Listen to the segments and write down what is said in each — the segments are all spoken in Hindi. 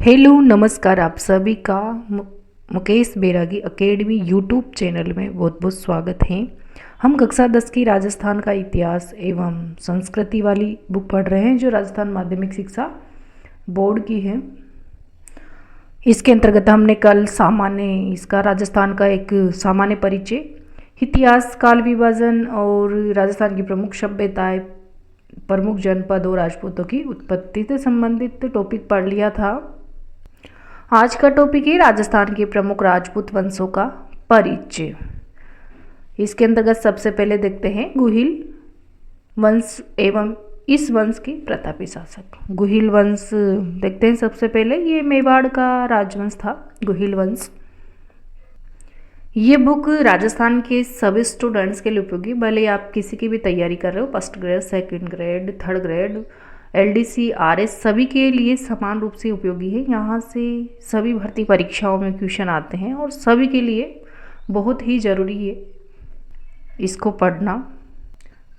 हेलो नमस्कार। आप सभी का मुकेश बैरागी एकेडमी यूट्यूब चैनल में बहुत बहुत स्वागत है। हम कक्षा 10 की राजस्थान का इतिहास एवं संस्कृति वाली बुक पढ़ रहे हैं जो राजस्थान माध्यमिक शिक्षा बोर्ड की है। इसके अंतर्गत हमने कल इसका राजस्थान का एक सामान्य परिचय, इतिहास, काल विभाजन और राजस्थान की प्रमुख सभ्यताएं, प्रमुख जनपद और राजपूतों की उत्पत्ति से संबंधित टॉपिक पढ़ लिया था। आज का टॉपिक है राजस्थान के प्रमुख राजपूत वंशों का परिचय। इसके अंतर्गत सबसे पहले देखते हैं गुहिल वंश एवं इस वंश के प्रतापी शासक। गुहिल वंश देखते हैं सबसे पहले। ये मेवाड़ का राजवंश था गुहिल वंश। ये बुक राजस्थान के सभी स्टूडेंट्स के लिए उपयोगी, भले आप किसी की भी तैयारी कर रहे हो, first grade, second grade, third grade, LDC, RS, सभी के लिए समान रूप से उपयोगी है। यहाँ से सभी भर्ती परीक्षाओं में क्वेश्चन आते हैं और सभी के लिए बहुत ही ज़रूरी है इसको पढ़ना।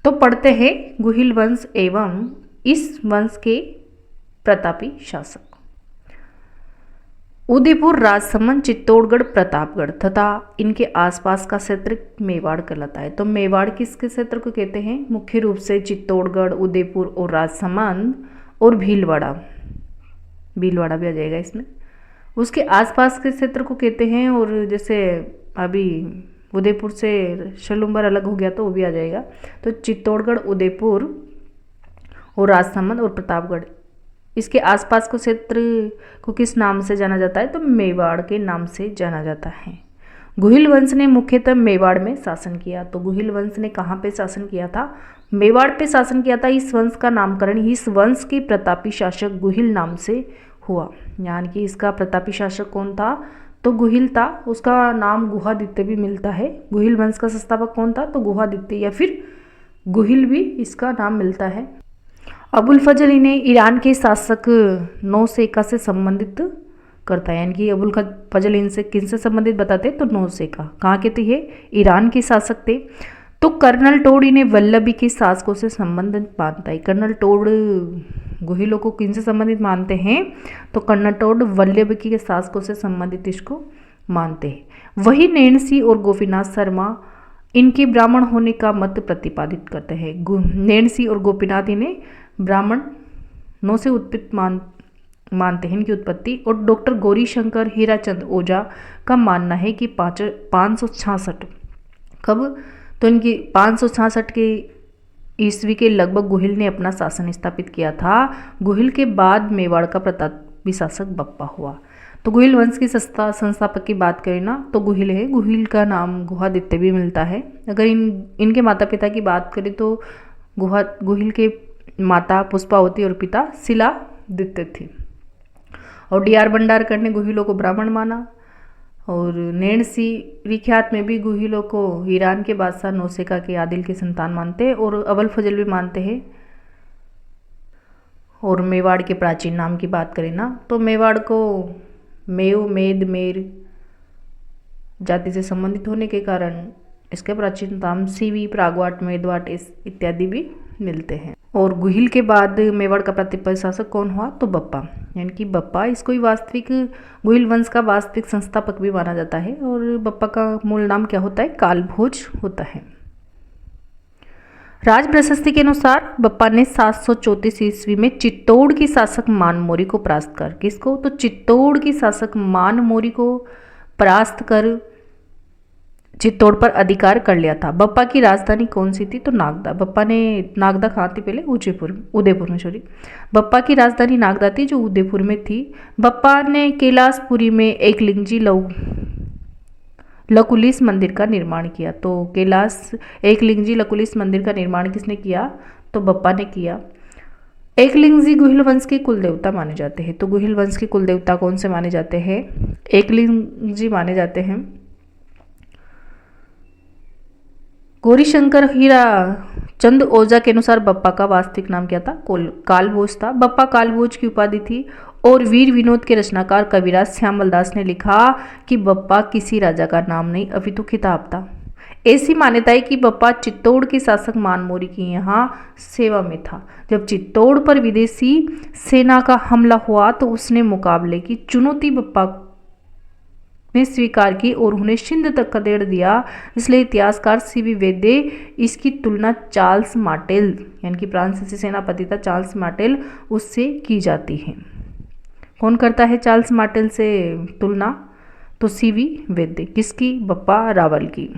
तो पढ़ते हैं गुहिल वंश एवं इस वंश के प्रतापी शासक। उदयपुर, राजसमंद, चित्तौड़गढ़, प्रतापगढ़ तथा इनके आसपास का क्षेत्र मेवाड़ कहलाता है। तो मेवाड़ किसके क्षेत्र को कहते हैं? मुख्य रूप से चित्तौड़गढ़, उदयपुर और राजसमंद और भीलवाड़ा भी आ जाएगा इसमें। उसके आसपास के क्षेत्र को कहते हैं। और जैसे अभी उदयपुर से शलुम्बर अलग हो गया तो वो भी आ जाएगा। तो चित्तौड़गढ़, उदयपुर और राजसमंद और प्रतापगढ़, इसके आसपास को क्षेत्र को किस नाम से जाना जाता है? तो मेवाड़ के नाम से जाना जाता है। गुहिल वंश ने मुख्यतः मेवाड़ में शासन किया। तो गुहिल वंश ने कहाँ पे शासन किया था? मेवाड़ पे शासन किया था। इस वंश का नामकरण इस वंश के प्रतापी शासक गुहिल नाम से हुआ। यानी कि इसका प्रतापी शासक कौन था? तो गुहिल था। उसका नाम गुहादित्य भी मिलता है। गुहिल वंश का संस्थापक कौन था? तो गुहादित्य या फिर गुहिल भी इसका नाम मिलता है। अबुल फजल इन्हें ईरान के शासक नौशेखा से संबंधित करता है। यानी कि अबुल फजल इनसे किनसे संबंधित बताते हैं? तो नौशेखा। कहाँ के थे ये? ईरान के शासक थे। तो कर्नल टोड इन्हें वल्लभी के शासकों से संबंधित मानता है। कर्नल टोड गुहिलों को किनसे संबंधित मानते हैं? तो कर्नल टोड वल्लभी के शासकों से संबंधित इसको मानते हैं। वही नैणसी और गोपीनाथ शर्मा इनके ब्राह्मण होने का मत प्रतिपादित करते हैं। नैणसी और गोपीनाथ इन्हें ब्राह्मणों से उत्पत्ति मानते हैं, इनकी उत्पत्ति। और डॉक्टर गौरीशंकर हीराचंद ओझा का मानना है कि 566 कब? तो इनकी 566 के ईस्वी के लगभग गुहिल ने अपना शासन स्थापित किया था। गुहिल के बाद मेवाड़ का प्रतापी शासक बप्पा हुआ। तो गुहिल वंश की संस्थापक की बात करें ना तो गुहिल है। गुहिल का नाम गुहादित्य भी मिलता है। अगर इनके माता पिता की बात करें तो गुहिल के माता पुष्पावती और पिता शिलादित्य थे। और डीआर भंडारकर ने गुहिलों को ब्राह्मण माना। और नैणसी विख्यात में भी गुहिलों को ईरान के बादशाह नौशेखा के आदिल के संतान मानते हैं। और अबुल फजल भी मानते हैं। और मेवाड़ के प्राचीन नाम की बात करें ना तो मेवाड़ को मेव, मेद, मेर जाति से संबंधित होने के कारण इसके प्राचीन नाम सीवी, प्रागवाट, मेदवाट इत्यादि भी मिलते हैं। और गुहिल के बाद मेवाड़ का प्रतिपक्ष शासक कौन हुआ? तो बप्पा। यानी कि बप्पा इसको ही वास्तविक गुहिल वंश का वास्तविक संस्थापक भी माना जाता है। और बप्पा का मूल नाम क्या होता है? कालभोज होता है। राज प्रशस्ति के अनुसार बप्पा ने 734 ईस्वी में चित्तौड़ की शासक मानमोरी को परास्त कर, किसको? तो चित्तौड़ की शासक मानमोरी को परास्त कर चित्तौड़ पर अधिकार कर लिया था। बप्पा की राजधानी कौन सी थी? तो नागदा। बप्पा ने नागदा कहाँ थी पहले? उदयपुर में सॉरी। बप्पा की राजधानी नागदा थी जो उदयपुर में थी। बप्पा ने कैलाशपुरी में एक लिंगजी लकुलिस मंदिर का निर्माण किया। तो एकलिंगजी लकुलिस मंदिर का निर्माण किसने किया? तो बप्पा ने किया। एकलिंगजी गुहिल वंश के कुल देवता माने जाते हैं। तो गुहिल वंश के कुल देवता कौन से माने जाते हैं? एकलिंगजी माने जाते हैं। गौरीशंकर हीराचंद ओझा के अनुसार बप्पा का वास्तविक नाम क्या था? कालभोज था। बप्पा कालभोज की उपाधि थी। और वीर विनोद के रचनाकार कविराज श्यामल दास ने लिखा कि बप्पा किसी राजा का नाम नहीं अपितु खिताब था। ऐसी मान्यता है कि बप्पा चित्तौड़ के शासक मानमोरी की यहाँ सेवा में था। जब चित्तौड़ पर विदेशी सेना का हमला हुआ तो उसने मुकाबले की चुनौती बप्पा ने स्वीकार की और उन्हें सिंध तक खदेड़ दिया। इसलिए इतिहासकार सीवी वैद्य इसकी तुलना चार्ल्स मार्टेल यानी कि फ्रांसीसी सेनापति था चार्ल्स मार्टेल उससे की जाती है। कौन करता है चार्ल्स मार्टेल से तुलना? तो सीवी वैद्य। किसकी? बप्पा रावल की।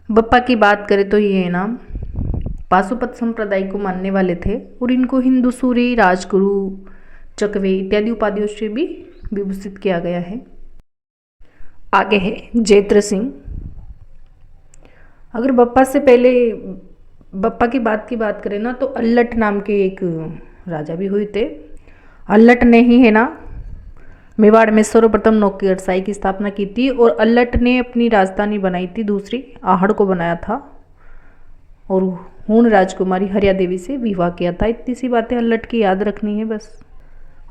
बप्पा की बात करें तो ये ना पाशुपत संप्रदाय को मानने वाले थे और इनको हिंदू सूरी, राजगुरु, चकवे इत्यादि उपाधियों से भी विभूषित किया गया है। आगे है जैत्र सिंह। अगर बप्पा से पहले बप्पा की बात करें ना तो अल्लट नाम के एक राजा भी हुए थे। अल्लट ने ही है ना मेवाड़ में सर्वप्रथम नौकरशाही की स्थापना की थी और अल्लट ने अपनी राजधानी बनाई थी दूसरी आहड़ को बनाया था और हूण राजकुमारी हरिया देवी से विवाह किया था। इतनी सी बातें अल्लट की याद रखनी है बस।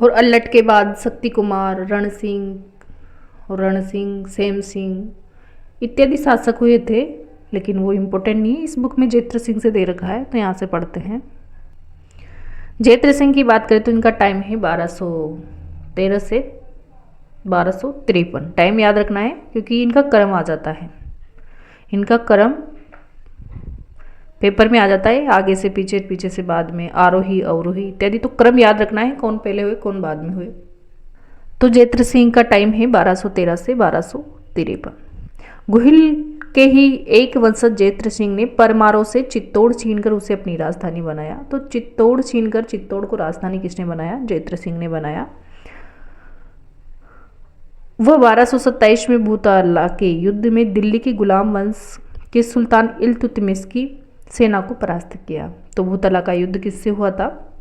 और अल्लट के बाद शक्ति कुमार, रण सिंह, सेम सिंह इत्यादि शासक हुए थे, लेकिन वो इम्पोर्टेंट नहीं है। इस बुक में जैत्र सिंह से दे रखा है तो यहाँ से पढ़ते हैं। जैत्र सिंह की बात करें तो इनका टाइम है 1213 से 1253। टाइम याद रखना है क्योंकि इनका क्रम आ जाता है। इनका क्रम पेपर में आ जाता है, आगे से पीछे, पीछे से बाद में, आरोही अवरोही इत्यादि। तो क्रम याद रखना है, कौन पहले हुए कौन बाद में हुए। तो जैत्र सिंह का टाइम है 1213 से 1253। गुहिल के ही एक वंशज जैत्र सिंह ने परमारों से चित्तौड़ छीनकर उसे अपनी राजधानी बनाया। तो चित्तौड़ छीनकर चित्तौड़ को राजधानी किसने बनाया? जैत्र सिंह ने बनाया। वह 1227 में भूताला के युद्ध में दिल्ली के गुलाम वंश के सुल्तान इल्तुतमिश की सेना को परास्त किया। तो भूताला का युद्ध किससे हुआ था?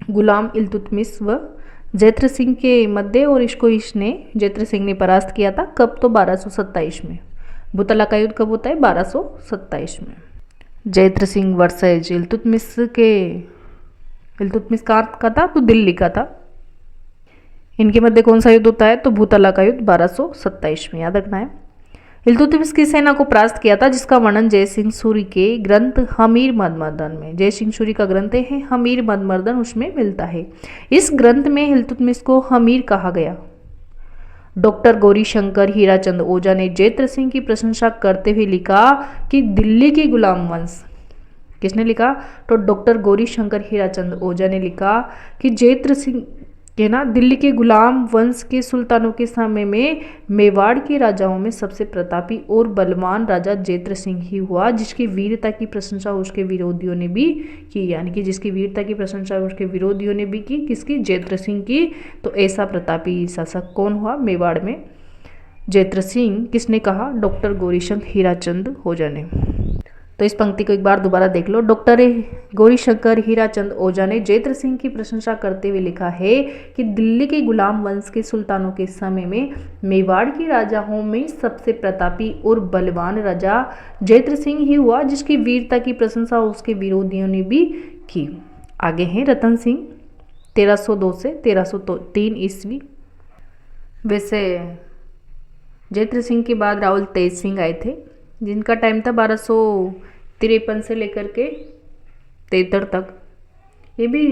गुलाम इल्तुतमिश व जैत्र सिंह के मध्य, और इसको इसने जैत्र सिंह ने परास्त किया था। कब? तो 1227 में। भूताला का युद्ध कब होता है? 1227 में। जैत्र सिंह वर्सेज इल्तुतमिश का था तो दिल्ली का था। इनके मध्य कौन सा युद्ध होता है? तो भूताला का युद्ध 1227 में, याद रखना है। इल्तुतमिश की सेना को परास्त किया था, जिसका वर्णन जय सिंह सूरी के ग्रंथ हमीर मदमर्दन में, जय सिंह सूरी का ग्रंथ है हमीर मदमर्दन, उसमें मिलता है। इस ग्रंथ में इल्तुतमिश को हमीर कहा गया। डॉक्टर गौरीशंकर हीराचंद ओझा ने जैत्र सिंह की प्रशंसा करते हुए लिखा कि दिल्ली के गुलाम वंश, किसने लिखा? तो डॉक्टर गौरीशंकर हीराचंद ओझा ने लिखा कि जैत्र सिंह के ना दिल्ली के गुलाम वंश के सुल्तानों के समय में मेवाड़ के राजाओं में सबसे प्रतापी और बलवान राजा जैत्र सिंह ही हुआ, जिसकी वीरता की प्रशंसा उसके विरोधियों ने भी की। यानी कि जिसकी वीरता की प्रशंसा उसके विरोधियों ने भी की, किसकी? जैत्र सिंह की। तो ऐसा प्रतापी शासक कौन हुआ मेवाड़ में? जैत्र सिंह। किसने कहा? डॉक्टर गौरीशंकर हीराचंद ओझा ने। तो इस पंक्ति को एक बार दोबारा देख लो। डॉक्टर गौरीशंकर हीराचंद ओझा ने जैत्र सिंह की प्रशंसा करते हुए लिखा है कि दिल्ली के गुलाम वंश के सुल्तानों के समय में मेवाड़ के राजाओं में सबसे प्रतापी और बलवान राजा जैत्र सिंह ही हुआ, जिसकी वीरता की प्रशंसा उसके विरोधियों ने भी की। आगे हैं रतन सिंह, 1302 से 1303 ईस्वी। वैसे जैत्र सिंह के बाद रावल तेज सिंह आए थे, जिनका टाइम था 1253 से लेकर के 73 तक। ये भी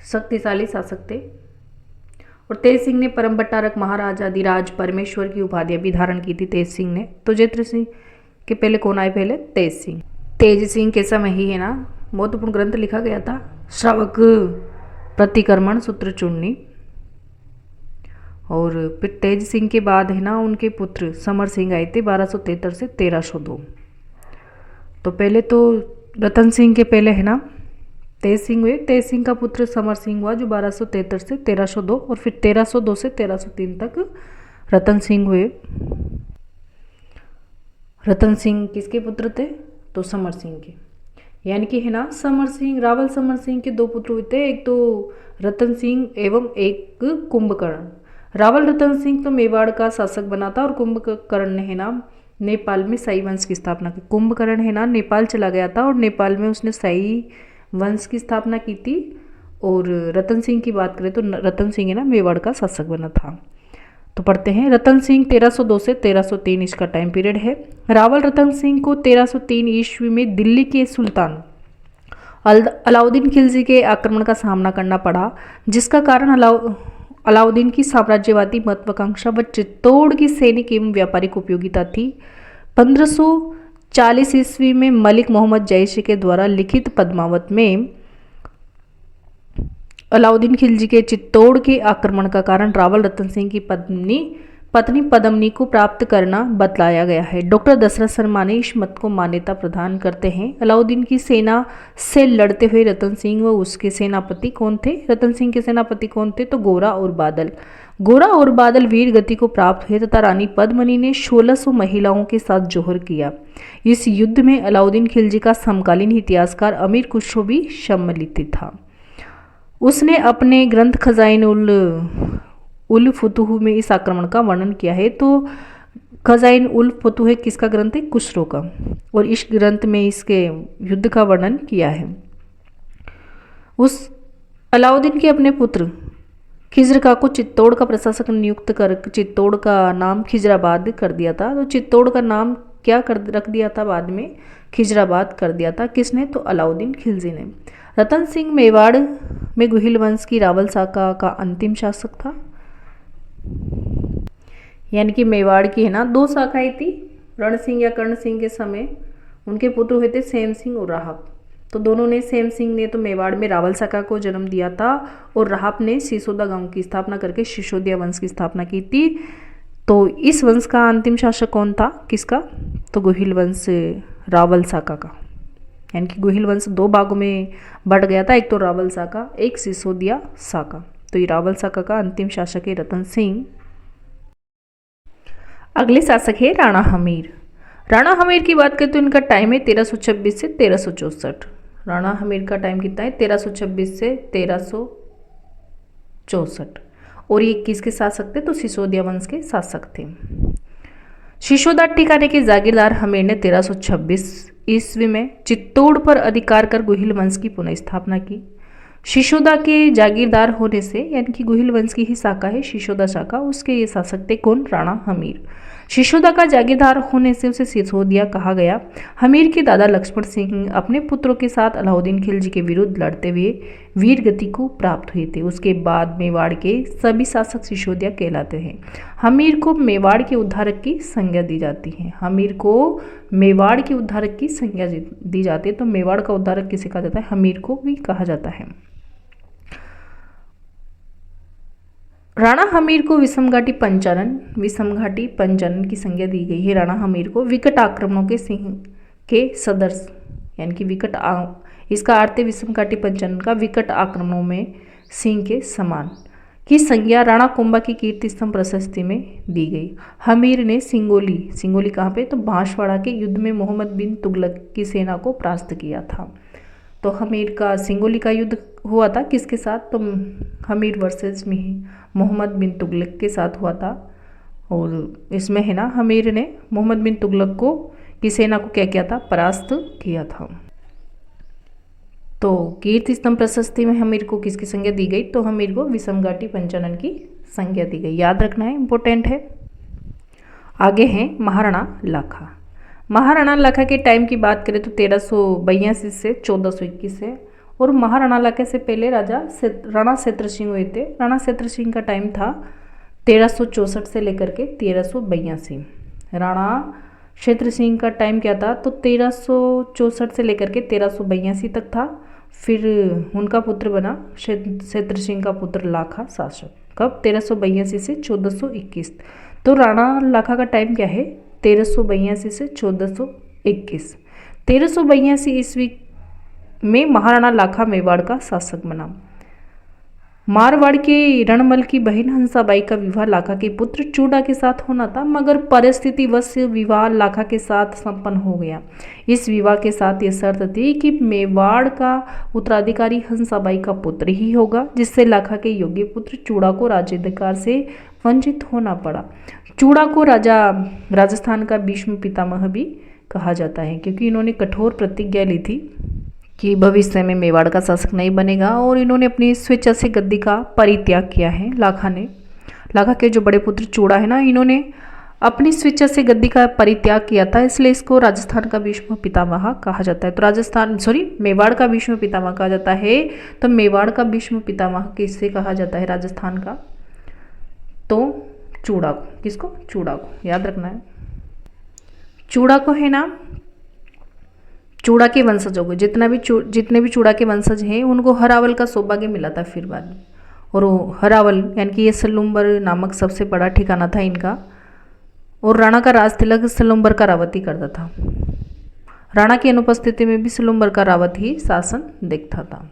शक्तिशाली शासक थे। और तेज सिंह ने परम भट्टारक, महाराज, अधिराज, परमेश्वर की उपाधियां भी धारण की थी तेज सिंह ने। तो जैत्र सिंह के पहले कौन आए? पहले तेज सिंह। तेज सिंह के समय ही है ना महत्वपूर्ण ग्रंथ लिखा गया था, श्रावक प्रतिक्रमण सूत्र चूर्णी। और फिर तेज सिंह के बाद है ना उनके पुत्र समर सिंह आए थे 1273 से 1302। तो पहले तो रतन सिंह के पहले है ना तेज सिंह हुए। तेज सिंह का पुत्र समर सिंह हुआ जो 1273 से 1302, और फिर 1302 से 1303 तक रतन सिंह हुए। रतन सिंह किसके पुत्र थे? तो समर सिंह के। यानी कि है ना समर सिंह, रावल समर सिंह के दो पुत्र हुए थे, एक तो रतन सिंह एवं एक कुंभकर्ण। रावल रतन सिंह तो मेवाड़ का शासक बना था और कुंभकर्ण ने है ना नेपाल में शाही वंश की स्थापना की। कुंभकर्ण है ना नेपाल चला गया था और नेपाल में उसने शाही वंश की स्थापना की थी। और रतन सिंह की बात करें तो रतन सिंह है ना मेवाड़ का शासक बना था। तो पढ़ते हैं। रतन सिंह 1302 से 1303 इसका टाइम पीरियड है। रावल रतन सिंह को 1303 ईस्वी में दिल्ली के सुल्तान अलाउद्दीन खिलजी के आक्रमण का सामना करना पड़ा, जिसका कारण अलाउद्दीन की साम्राज्यवादी महत्वाकांक्षा व चित्तौड़ की सैनिक एवं व्यापारिक उपयोगिता थी। 1540 ईस्वी में मलिक मोहम्मद जैशी के द्वारा लिखित पद्मावत में अलाउद्दीन खिलजी के चित्तौड़ के आक्रमण का कारण रावल रतन सिंह की पत्नी पद्मनी को प्राप्त करना बतलाया गया है। डॉक्टर दशरथ शर्मा ने इस मत को मान्यता प्रदान करते हैं। अलाउद्दीन की सेना से लड़ते हुए रतन सिंह व उसके सेनापति कौन थे? रतन सिंह के सेनापति कौन थे? तो गोरा और बादल। गोरा और बादल वीर गति को प्राप्त हुए तथा रानी पद्मनी ने 1600 महिलाओं के साथ जोहर किया। इस युद्ध में अलाउद्दीन खिलजी का समकालीन इतिहासकार अमीर खुसरो भी सम्मिलित था। उसने अपने ग्रंथ खजाइन उल फुतूह में इस आक्रमण का वर्णन किया है। तो खजाइन उल फुतूह किसका ग्रंथ है? खुसरो का। और इस ग्रंथ में इसके युद्ध का वर्णन किया है। उस अलाउद्दीन के अपने पुत्र खिज्र का को चित्तौड़ का प्रशासक नियुक्त कर चित्तौड़ का नाम खिजराबाद कर दिया था। तो चित्तौड़ का नाम क्या कर रख दिया था? बाद में खिजराबाद कर दिया था। किसने? तो अलाउद्दीन खिलजी ने। रतन सिंह मेवाड़ में गुहिल वंश की रावल शाखा का अंतिम शासक था। यानी कि मेवाड़ की है ना 2 शाखाएं थी। रण सिंह या कर्ण सिंह के समय उनके पुत्र हुए थे सेम सिंह और राहप। तो दोनों ने, सेम सिंह ने तो मेवाड़ में रावल शाखा को जन्म दिया था और राहप ने सिसोदा गांव की स्थापना करके सिसोदिया वंश की स्थापना की थी। तो इस वंश का अंतिम शासक कौन था? किसका? तो गुहिल वंश रावल शाखा का। यानी कि गुहिल वंश 2 भागों में बढ़ गया था, एक तो रावल शाखा, एक सिसोदिया शाखा। तो ये रावल शाखा का अंतिम शासक है रतन सिंह। अगले शासक है राणा हमीर। राणा हमीर की बात करें तो इनका टाइम है 1326 से 1364। राणा हमीर का टाइम कितना है? 1326 से 1364। और ये किसके शासक थे? तो सिसोदिया वंश के शासक थे। सिसोदा ठिकाने के जागीरदार हमीर ने 1326 ईस्वी में चित्तौड़ पर अधिकार कर गुहिल वंश की पुनः स्थापना की। सिसोदा के जागीरदार होने से, यानी कि गुहिल वंश की ही शाखा है सिसोदा शाखा, उसके ये शासक थे कौन? राणा हमीर। सिसोदा का जागीरदार होने से उसे सिसोदिया कहा गया। हमीर के दादा लक्ष्मण सिंह अपने पुत्रों के साथ अलाउद्दीन खिलजी के विरुद्ध लड़ते हुए वीर गति को प्राप्त हुए थे। उसके बाद मेवाड़ के सभी शासक सिसोदिया कहलाते हैं। हमीर को मेवाड़ के उद्धारक की संज्ञा दी जाती है। हमीर को मेवाड़ के उद्धारक की संज्ञा दी जाती है। तो मेवाड़ का उद्धारक किसे कहा जाता है? हमीर को भी कहा जाता है। राणा हमीर को विषमघाटी पंचानन की संज्ञा दी गई है। राणा हमीर को विकट आक्रमणों के सिंह के सदस्य, यानी कि इसका अर्थ है विषमघाटी पंचानन का विकट आक्रमणों में सिंह के समान की संज्ञा राणा कुंभा की कीर्ति स्तंभ प्रशस्ति में दी गई। हमीर ने सिंगोली कहाँ पे? तो बांसवाड़ा के युद्ध में मोहम्मद बिन तुगलक की सेना को परास्त किया था। तो हमीर का सिंगोली का युद्ध हुआ था किसके साथ? तो हमीर वर्सेस मोहम्मद बिन तुगलक के साथ हुआ था। और इसमें है ना हमीर ने मोहम्मद बिन तुगलक की सेना को क्या किया था? परास्त किया था। तो कीर्ति स्तंभ प्रशस्ति में हमीर को किसकी संज्ञा दी गई? तो हमीर को विषमघाटी पंचानन की संज्ञा दी गई। याद रखना है, इंपॉर्टेंट है। आगे हैं महाराणा लाखा। महाराणा लाखा के टाइम की बात करें तो 1382 से 1421 है। और महाराणा लाखा से पहले राजा राणा क्षेत्र सिंह हुए थे। राणा क्षेत्र सिंह का टाइम था 1364 से लेकर के 1382। राणा क्षेत्र सिंह का टाइम क्या था? तो 1364 से लेकर के 1382 तक था। फिर उनका पुत्र बना क्षेत्र सिंह का पुत्र लाखा शासक। कब? 1382 से 1421। तो राणा लाखा का टाइम क्या है? 1382 से 1421। 1382 ईस्वी में महाराणा लाखा मेवाड़ का शासक बना। मारवाड़ के रणमल की बहन हंसाबाई का विवाह लाखा के पुत्र चूड़ा के साथ होना था, मगर परिस्थितिवश विवाह लाखा के साथ संपन्न हो गया। इस विवाह के साथ यह शर्त थी कि मेवाड़ का उत्तराधिकारी हंसाबाई का पुत्र ही होगा, जिससे लाखा के योग्य पुत्र चूड़ा को राज्याधिकार से वंचित होना पड़ा। चूड़ा को राजस्थान का भीष्म पितामह भी कहा जाता है, क्योंकि इन्होंने कठोर प्रतिज्ञा ली थी कि भविष्य में मेवाड़ का शासक नहीं बनेगा, और इन्होंने अपनी स्वेच्छा से गद्दी का परित्याग किया है। लाखा ने लाखा के जो बड़े पुत्र चूड़ा है ना, इन्होंने अपनी स्वेच्छा से गद्दी का परित्याग किया था, इसलिए इसको राजस्थान का भीष्म पितामह कहा जाता है। तो राजस्थान मेवाड़ का भीष्म पितामह कहा जाता है। तो मेवाड़ का भीष्म पितामह किससे कहा जाता है राजस्थान का? तो चूड़ा को। किसको? चूड़ा को, याद रखना है। चूड़ा को है ना, चूड़ा के वंशजों को, जितने भी चूड़ा के वंशज हैं उनको हरावल का सौभाग्य मिला था फिर बाद में। और वो हरावल यानी कि ये सलुम्बर नामक सबसे बड़ा ठिकाना था इनका। और राणा का राज तिलक सलुम्बर का रावत ही करता था। राणा की अनुपस्थिति में भी सलुम्बर का रावत ही शासन देखता था।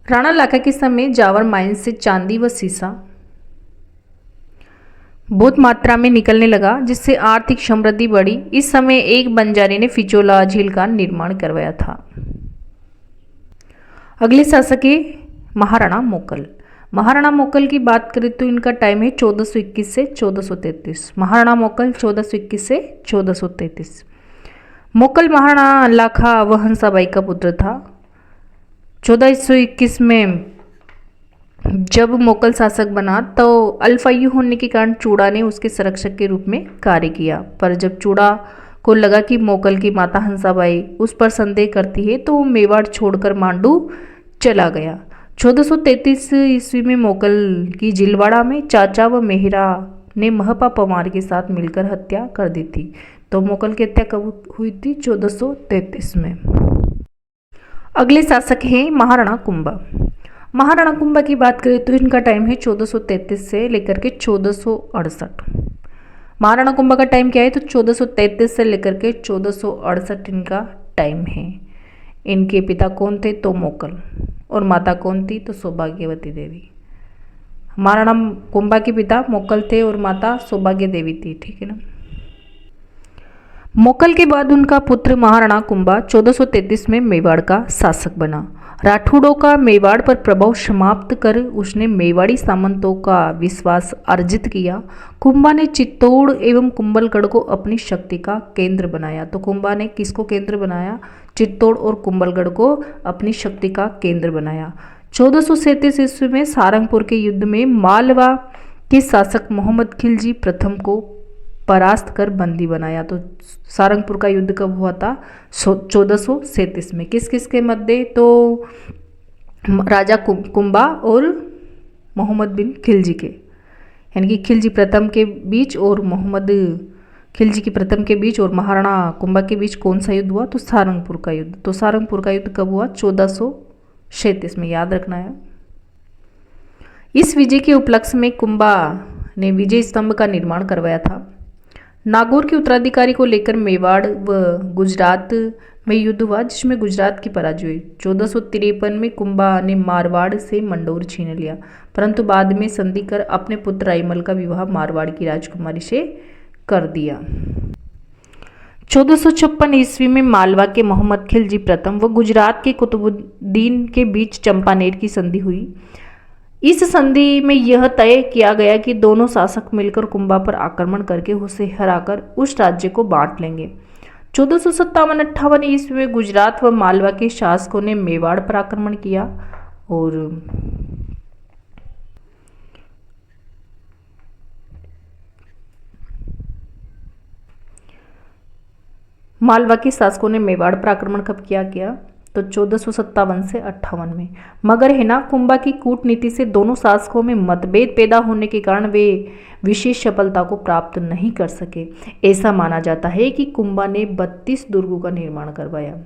राणा लाखा के समय जावर माइन से चांदी व सीसा बहुत मात्रा में निकलने लगा, जिससे आर्थिक समृद्धि बढ़ी। इस समय एक बंजारे ने फिचोला झील का निर्माण करवाया था। अगले शासक है महाराणा मोकल। महाराणा मोकल की बात करें तो इनका टाइम है 1421 से 1433। महाराणा मोकल 1421 से 1433। मोकल महाराणा लाखा व हंसाबाई का पुत्र था। 1421 में जब मोकल शासक बना तो अल्पायु होने के कारण चूड़ा ने उसके संरक्षक के रूप में कार्य किया। पर जब चूड़ा को लगा कि मोकल की माता हंसाबाई उस पर संदेह करती है तो वो मेवाड़ छोड़कर मांडू चला गया। 1433 ईस्वी में मोकल की जिलवाड़ा में चाचा व मेहरा ने महपा पवार के साथ मिलकर हत्या कर दी थी। तो मोकल की हत्या कब हुई थी? 1433 में। अगले शासक हैं महाराणा कुंभा। महाराणा कुंभा की बात करें तो इनका टाइम है 1433 से लेकर के 1468। महाराणा कुंभा का टाइम क्या है? तो 1433 से लेकर के 1468 इनका टाइम है। इनके पिता कौन थे? तो मोकल। और माता कौन थी? तो सौभाग्यवती देवी। महाराणा कुंभा के पिता मोकल थे और माता सौभाग्य देवी थी, ठीक है ना। मोकल के बाद उनका पुत्र महाराणा कुंभा 1433 में मेवाड़ का शासक बना। राठौड़ों का मेवाड़ पर प्रभाव समाप्त कर उसने मेवाड़ी सामंतों का विश्वास अर्जित किया। कुंभा ने चित्तौड़ एवं कुंभलगढ़ को अपनी शक्ति का केंद्र बनाया। तो कुंभा ने किसको केंद्र बनाया? चित्तौड़ और कुंभलगढ़ को अपनी शक्ति का केंद्र बनाया। 1437 ईस्वी में सारंगपुर के युद्ध में मालवा के शासक मोहम्मद खिलजी प्रथम को परास्त कर बंदी बनाया। तो सारंगपुर का युद्ध कब हुआ था? 1437 में। किस किस के मध्य? तो राजा कुंभा और मोहम्मद बिन खिलजी के, यानी कि खिलजी प्रथम के बीच और मोहम्मद खिलजी की प्रथम के बीच और महाराणा कुंभा के बीच कौन सा युद्ध हुआ? तो सारंगपुर का युद्ध। तो सारंगपुर का युद्ध कब हुआ? 1437 में, याद रखना है। इस विजय के उपलक्ष्य में कुंभा ने विजय स्तंभ का निर्माण करवाया था। नागौर के उत्तराधिकारी को लेकर मेवाड़ व गुजरात में युद्ध हुआ, जिसमें गुजरात की पराजय हुई। 1453 में कुंभा ने मारवाड़ से मंडोर छीन लिया, परंतु बाद में संधि कर अपने पुत्र राईमल का विवाह मारवाड़ की राजकुमारी से कर दिया। 1456 ईस्वी में मालवा के मोहम्मद खिलजी प्रथम व गुजरात के कुतुबुद्दीन के बीच चंपानेर की संधि हुई। इस संधि में यह तय किया गया कि दोनों शासक मिलकर कुंभा पर आक्रमण करके उसे हराकर उस राज्य को बांट लेंगे। 1457-58 ईस्वी में गुजरात व मालवा के शासकों ने मेवाड़ पर आक्रमण किया और मालवा के शासकों ने मेवाड़ पर आक्रमण कब किया? तो 1457 से 58 में। मगर है ना, कुंभा की कूटनीति से दोनों शासकों में मतभेद पैदा होने के कारण वे विशेष सफलता को प्राप्त नहीं कर सके। ऐसा माना जाता है कि कुंभा ने 32 दुर्गों का निर्माण करवाया।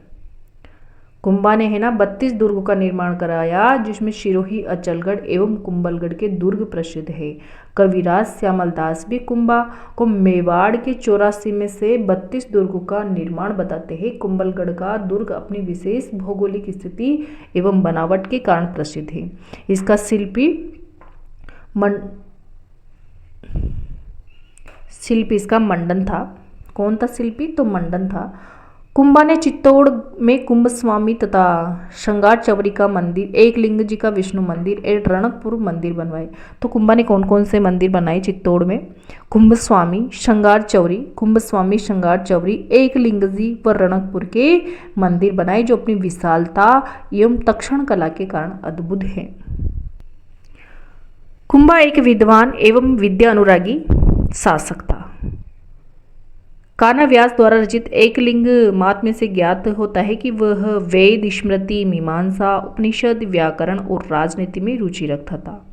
कुंभा ने है ना 32 दुर्गों का निर्माण कराया, जिसमें सिरोही, अचलगढ़ एवं कुंभलगढ़ के दुर्ग प्रसिद्ध है। कविराज श्यामलदास भी कुंभा को मेवाड़ के 84 में से 32 दुर्गों का निर्माण बताते हैं। कुंभलगढ़ का दुर्ग अपनी विशेष भौगोलिक स्थिति एवं बनावट के कारण प्रसिद्ध है। इसका शिल्पी इसका मंडन था। कौन था शिल्पी? तो मंडन था। कुंभा ने चित्तौड़ में कुंभ स्वामी तथा श्रृंगार चौरी का मंदिर, एक लिंग जी का विष्णु मंदिर, एक रणकपुर मंदिर बनवाए। तो कुंभा ने कौन कौन से मंदिर बनाए चित्तौड़ में? कुंभ स्वामी, श्रृंगार चौरी, कुंभ स्वामी, श्रृंगार चौरी, एक लिंग जी व रणकपुर के मंदिर बनाए, जो अपनी विशालता एवं तक्षण कला के कारण अद्भुत है। कुंभा एक विद्वान एवं विद्या अनुरागी शासक था। कान्हा व्यास द्वारा रचित एकलिंग महात्म्य से ज्ञात होता है कि वह वेद, स्मृति, मीमांसा, उपनिषद, व्याकरण और राजनीति में रुचि रखता था।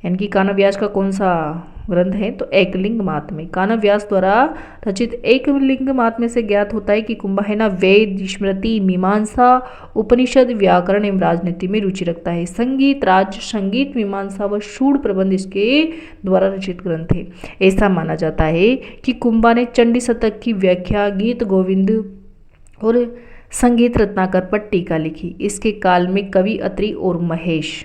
यानी कि कान्हा व्यास का कौन सा ग्रंथ है, तो एकलिंग महात्म्य। कान्हा व्यास द्वारा रचित एकलिंग महात्म्य से ज्ञात होता है कि कुंभा है ना वेद, स्मृति, मीमांसा, उपनिषद, व्याकरण एवं राजनीति में रुचि रखता है। संगीत, राज्य संगीत, मीमांसा व शूड प्रबंध इसके द्वारा रचित ग्रंथ है। ऐसा माना जाता है कि कुंभा ने चंडी शतक की व्याख्या, गीत गोविंद और संगीत रत्नाकर पर टीका लिखी। इसके काल में कवि अत्रि और महेश,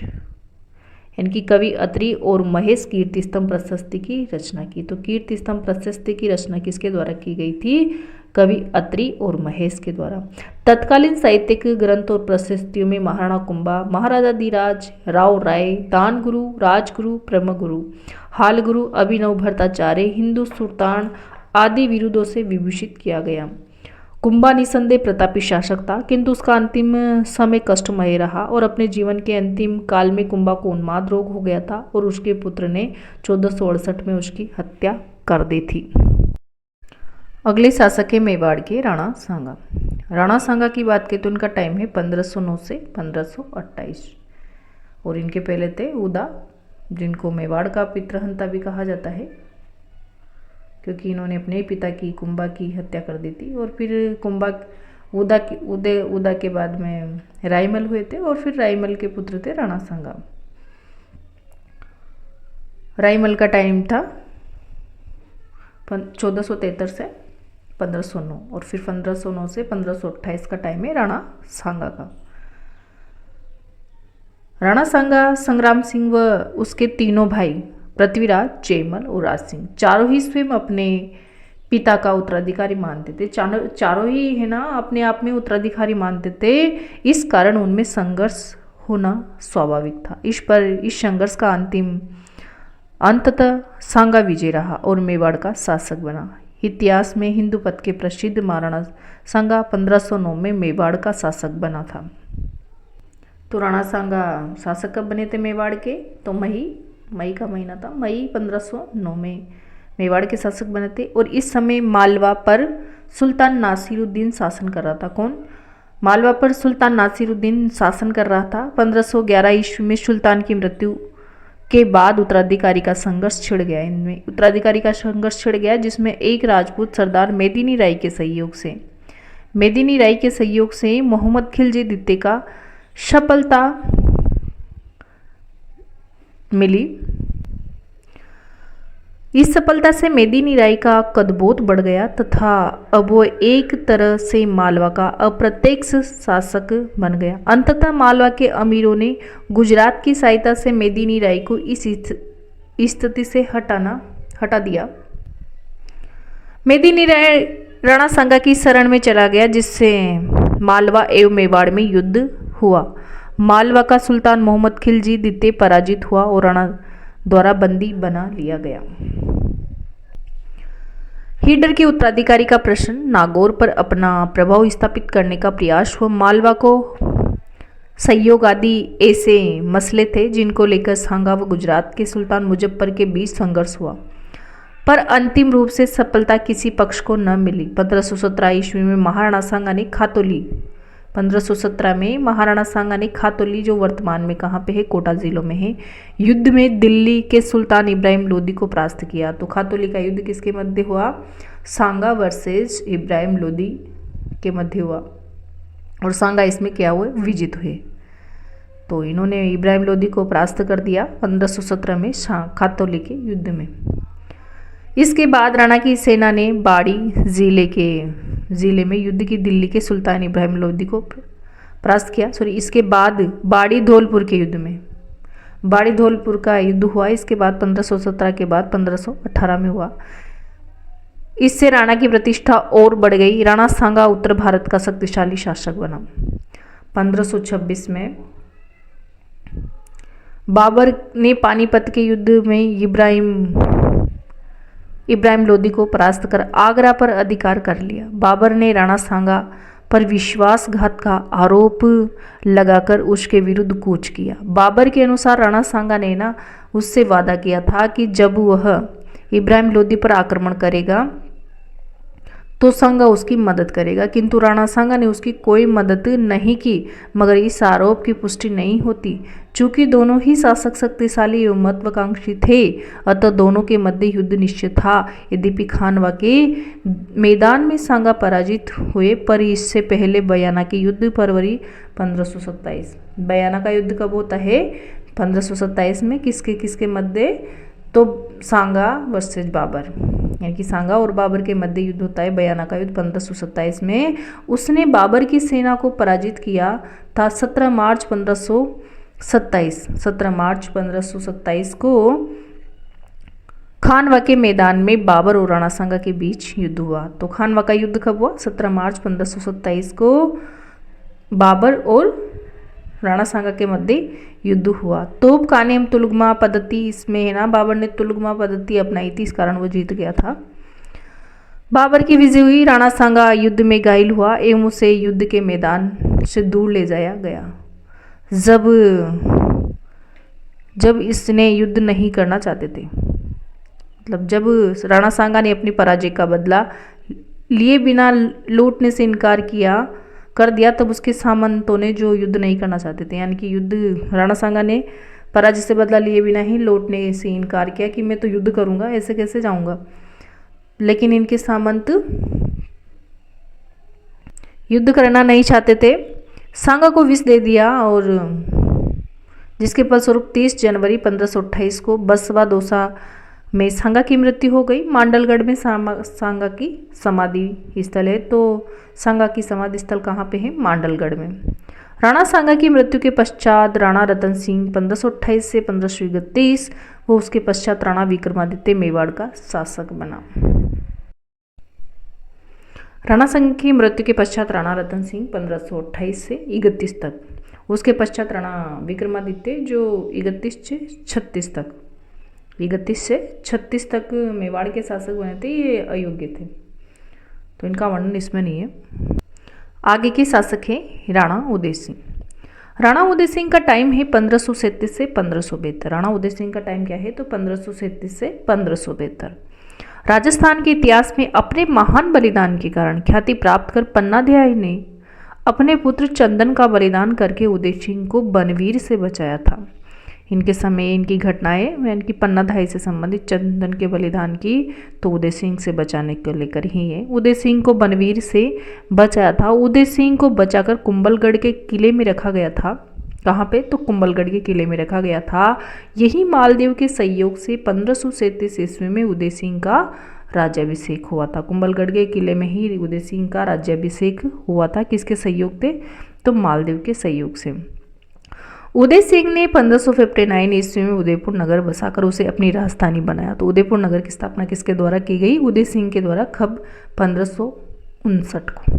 इनकी कवि अत्रि और महेश कीर्ति स्तंभ प्रशस्ति की रचना की। तो कीर्ति स्तंभ प्रशस्ति की रचना किसके द्वारा की गई थी, कवि अत्रि और महेश के द्वारा। तत्कालीन साहित्यिक ग्रंथ और प्रशस्तियों में महाराणा कुंभा, महाराजाधिराज, राव राय, दानगुरु, राजगुरु, ब्रह्मगुरु, हालगुरु, अभिनव भट्टाचार्य, हिंदू सुल्तान आदि विरुद्धों से विभूषित किया गया। कुंभा निसंदेह प्रतापी शासक था, किंतु उसका अंतिम समय कष्टमय रहा और अपने जीवन के अंतिम काल में कुंभा को उन्माद रोग हो गया था और उसके पुत्र ने 1468 में उसकी हत्या कर दी थी। अगले शासक है मेवाड़ के राणा सांगा। राणा सांगा की बात करें तो उनका टाइम है 1509 से 1528 और इनके पहले थे उदा, जिनको मेवाड़ का पितृहंता भी कहा जाता है, क्योंकि इन्होंने अपने पिता की कुंभा की हत्या कर दी थी। और फिर कुंभा उदा के बाद में रायमल हुए थे और फिर रायमल के पुत्र थे राणा सांगा। रायमल का टाइम था 1473 से 1509 और फिर 1509 से 1528 का टाइम है राणा सांगा का। राणा सांगा संग्राम सिंह व उसके तीनों भाई पृथ्वीराज, जयमल और राज सिंह चारों ही स्वयं अपने पिता का उत्तराधिकारी मानते थे। चारों ही है ना अपने आप में उत्तराधिकारी मानते थे। इस कारण उनमें संघर्ष होना स्वाभाविक था। इस संघर्ष का अंततः सांगा विजय रहा और मेवाड़ का शासक बना। इतिहास में हिंदू पथ के प्रसिद्ध महाराणा सांगा 1509 में मेवाड़ का शासक बना था। तो राणा सांगा शासक कब बने थे मेवाड़ के, तो मई का महीना था, मई 1509 में मेवाड़ के शासक बने थे। और इस समय मालवा पर सुल्तान नासिरुद्दीन शासन कर रहा था। कौन? मालवा पर सुल्तान नासिरुद्दीन शासन कर रहा था। 1511 ईस्वी में सुल्तान की मृत्यु के बाद उत्तराधिकारी का संघर्ष छिड़ गया। इनमें उत्तराधिकारी का संघर्ष छिड़ गया, जिसमें एक राजपूत सरदार मेदिनी राय के सहयोग से मोहम्मद खिलजी द्वितीय का सफलता मिली। इस सफलता से मेदिनी राय का कद बहुत बढ़ गया तथा अब वो एक तरह से मालवा का अप्रत्यक्ष शासक बन गया। अंततः मालवा के अमीरों ने गुजरात की सहायता से मेदिनी राय को इस स्थिति से हटा दिया। मेदिनी राय राणा सांगा की शरण में चला गया, जिससे मालवा एवं मेवाड़ में युद्ध हुआ। मालवा का सुल्तान मोहम्मद खिलजी द्वितीय पराजित हुआ और राणा द्वारा बंदी बना लिया गया। हिडर के उत्तराधिकारी का प्रश्न, नागौर पर अपना प्रभाव स्थापित करने का प्रयास हुआ। मालवा को सहयोग आदि ऐसे मसले थे जिनको लेकर सांगा व गुजरात के सुल्तान मुजफ्फर के बीच संघर्ष हुआ, पर अंतिम रूप से सफलता किसी पक्ष को न मिली। 1517 ईस्वी में महाराणा सांगा ने खातौली 1517 में महाराणा सांगा ने खातौली, जो वर्तमान में कहाँ पे है, कोटा जिलों में है, युद्ध में दिल्ली के सुल्तान इब्राहिम लोदी को परास्त किया। तो खातौली का युद्ध किसके मध्य हुआ? सांगा वर्सेस इब्राहिम लोदी के मध्य हुआ और सांगा इसमें क्या हुए? विजित हुए। तो इन्होंने इब्राहिम लोदी को परास्त कर दिया 1517 में खातौली के युद्ध में। इसके बाद राणा की सेना ने बाड़ी जिले में युद्ध की दिल्ली के सुल्तान इब्राहिम लोदी को परास्त किया। इसके बाद बाड़ी धौलपुर के युद्ध में बाड़ी धौलपुर का युद्ध हुआ। इसके बाद 1517 के बाद 1518 में हुआ। इससे राणा की प्रतिष्ठा और बढ़ गई। राणा सांगा उत्तर भारत का शक्तिशाली शासक बना। 1526 में बाबर ने पानीपत के युद्ध में इब्राहिम लोदी को परास्त कर आगरा पर अधिकार कर लिया। बाबर ने राणा सांगा पर विश्वासघात का आरोप लगाकर उसके विरुद्ध कूच किया। बाबर के अनुसार राणा सांगा ने उससे वादा किया था कि जब वह इब्राहिम लोदी पर आक्रमण करेगा तो सांगा उसकी मदद करेगा, किंतु राणा सांगा ने उसकी कोई मदद नहीं की। मगर इस आरोप की पुष्टि नहीं होती। चूंकि दोनों ही शासक शक्तिशाली एवं महत्वाकांक्षी थे, अतः दोनों के मध्य युद्ध निश्चित था। यद्यपि खानवा के मैदान में सांगा पराजित हुए, पर इससे पहले बयाना के युद्ध फरवरी 1527। बयाना का युद्ध कब होता है? 1527 में। किसके किसके मध्य? तो सांगा वर्सेस बाबर, यानी कि सांगा और बाबर के मध्य युद्ध होता है। बयाना का युद्ध 1527 में। उसने बाबर की सेना को पराजित किया था। 17 मार्च 1527 को खानवा के मैदान में बाबर और राणा सांगा के बीच युद्ध हुआ। तो खानवा का युद्ध कब हुआ? 17 मार्च 1527 को बाबर और राणा सांगा के मध्य युद्ध हुआ। तोप कानेम तुलगमा पद्धति, इसमें है ना, बाबर ने तुलगमा पद्धति अपनाई थी, इस कारण वो जीत गया था। बाबर की विजय हुई। राणा सांगा युद्ध में घायल हुआ एवं उसे युद्ध के मैदान से दूर ले जाया गया। जब इसने युद्ध नहीं करना चाहते थे, मतलब जब राणा सांगा ने अपनी पराजय का बदला लिए बिना लूटने से इनकार कर दिया, तब उसके सामंतों ने जो युद्ध नहीं करना चाहते थे, यानी कि युद्ध राणा सांगा ने पराजय से बदला लिए बिना ही लौटने से इनकार किया कि मैं तो युद्ध करूंगा, ऐसे कैसे जाऊंगा। लेकिन इनके सामंत युद्ध करना नहीं चाहते थे। सांगा को विष दे दिया और जिसके फलस्वरूप 30 जनवरी 1528 को बसवा दौसा में सांगा की मृत्यु हो गई। मांडलगढ़ में सांगा की समाधि स्थल है। तो सांगा की समाधि स्थल कहाँ पे है? मांडलगढ़ में। राणा सांगा की मृत्यु के पश्चात राणा रतन सिंह 1528 से 1531 वो उसके पश्चात राणा विक्रमादित्य मेवाड़ का शासक बना। राणा सांगा की मृत्यु के पश्चात राणा रतन सिंह 1528 से 31 तक, उसके पश्चात राणा विक्रमादित्य जो 31 से 36 तक, 31 से 36 तक मेवाड़ के शासक बने थे। ये अयोग्य थे, तो इनका वर्णन इसमें नहीं है। आगे के शासक हैं राणा उदय सिंह। राणा उदय सिंह का टाइम है 1537 से 1572। राणा उदय सिंह का टाइम क्या है? तो 1537 से 1572। राजस्थान के इतिहास में अपने महान बलिदान के कारण ख्याति प्राप्त कर पन्नाध्याय ने अपने पुत्र चंदन का बलिदान करके उदय सिंह को बनवीर से बचाया था। इनके समय इनकी घटनाएं, यानी कि पन्नाधाय से संबंधित चंदन के बलिदान की, तो उदय सिंह से बचाने को लेकर ही है। उदय सिंह को बनवीर से बचाया था। उदय सिंह को बचाकर कुंभलगढ़ के किले में रखा गया था। कहाँ पे? तो कुंभलगढ़ के किले में रखा गया था। यही मालदेव के सहयोग से 1537 ईस्वी में उदय सिंह का राज्याभिषेक हुआ था। कुंभलगढ़ के किले में ही उदय सिंह का राज्याभिषेक हुआ था। किसके सहयोग थे? तो मालदेव के सहयोग से। उदय सिंह ने 1559 ईस्वी में उदयपुर नगर बसाकर उसे अपनी राजधानी बनाया। तो उदयपुर नगर की स्थापना किसके द्वारा की गई? उदय सिंह के द्वारा। कब? 1559 को।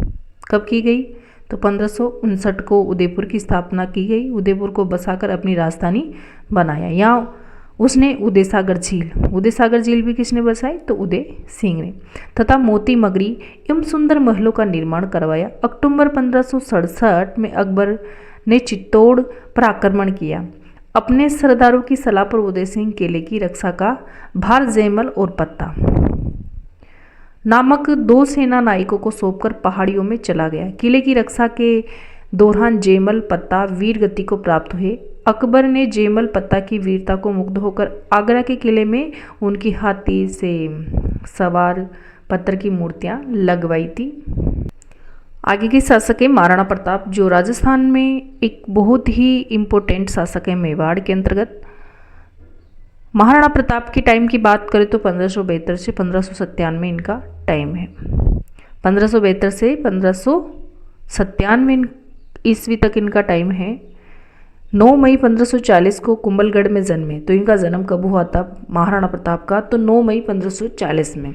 कब की गई? तो 1559 को उदयपुर की स्थापना की गई। उदयपुर को बसाकर अपनी राजधानी बनाया। यहाँ उसने उदय सागर झील भी किसने बसाई? तो उदय सिंह ने। तथा मोती मगरी एवं सुंदर महलों का निर्माण करवाया। अक्टूबर 1567 में अकबर ने चित्तौड़ पर आक्रमण किया। अपने सरदारों की सलाह पर उदय सिंह किले की रक्षा का भार जयमल और पत्ता नामक 2 सेना नायकों को सौंपकर पहाड़ियों में चला गया। किले की रक्षा के दौरान जयमल पत्ता वीर गति को प्राप्त हुए। अकबर ने जयमल पत्ता की वीरता को मुग्ध होकर आगरा के किले में उनकी हाथी से सवार पत्थर की मूर्तियां लगवाई थी। आगे के शासक है महाराणा प्रताप, जो राजस्थान में एक बहुत ही इम्पोर्टेंट शासक है मेवाड़ के अंतर्गत। महाराणा प्रताप की टाइम की बात करें तो 1572 से 1597 इनका टाइम है। 1572 से 1597 ईस्वी तक इनका टाइम है। 9 मई 1540 को कुंभलगढ़ में जन्मे। तो इनका जन्म कब हुआ था महाराणा प्रताप का? तो 9 मई 1540 में।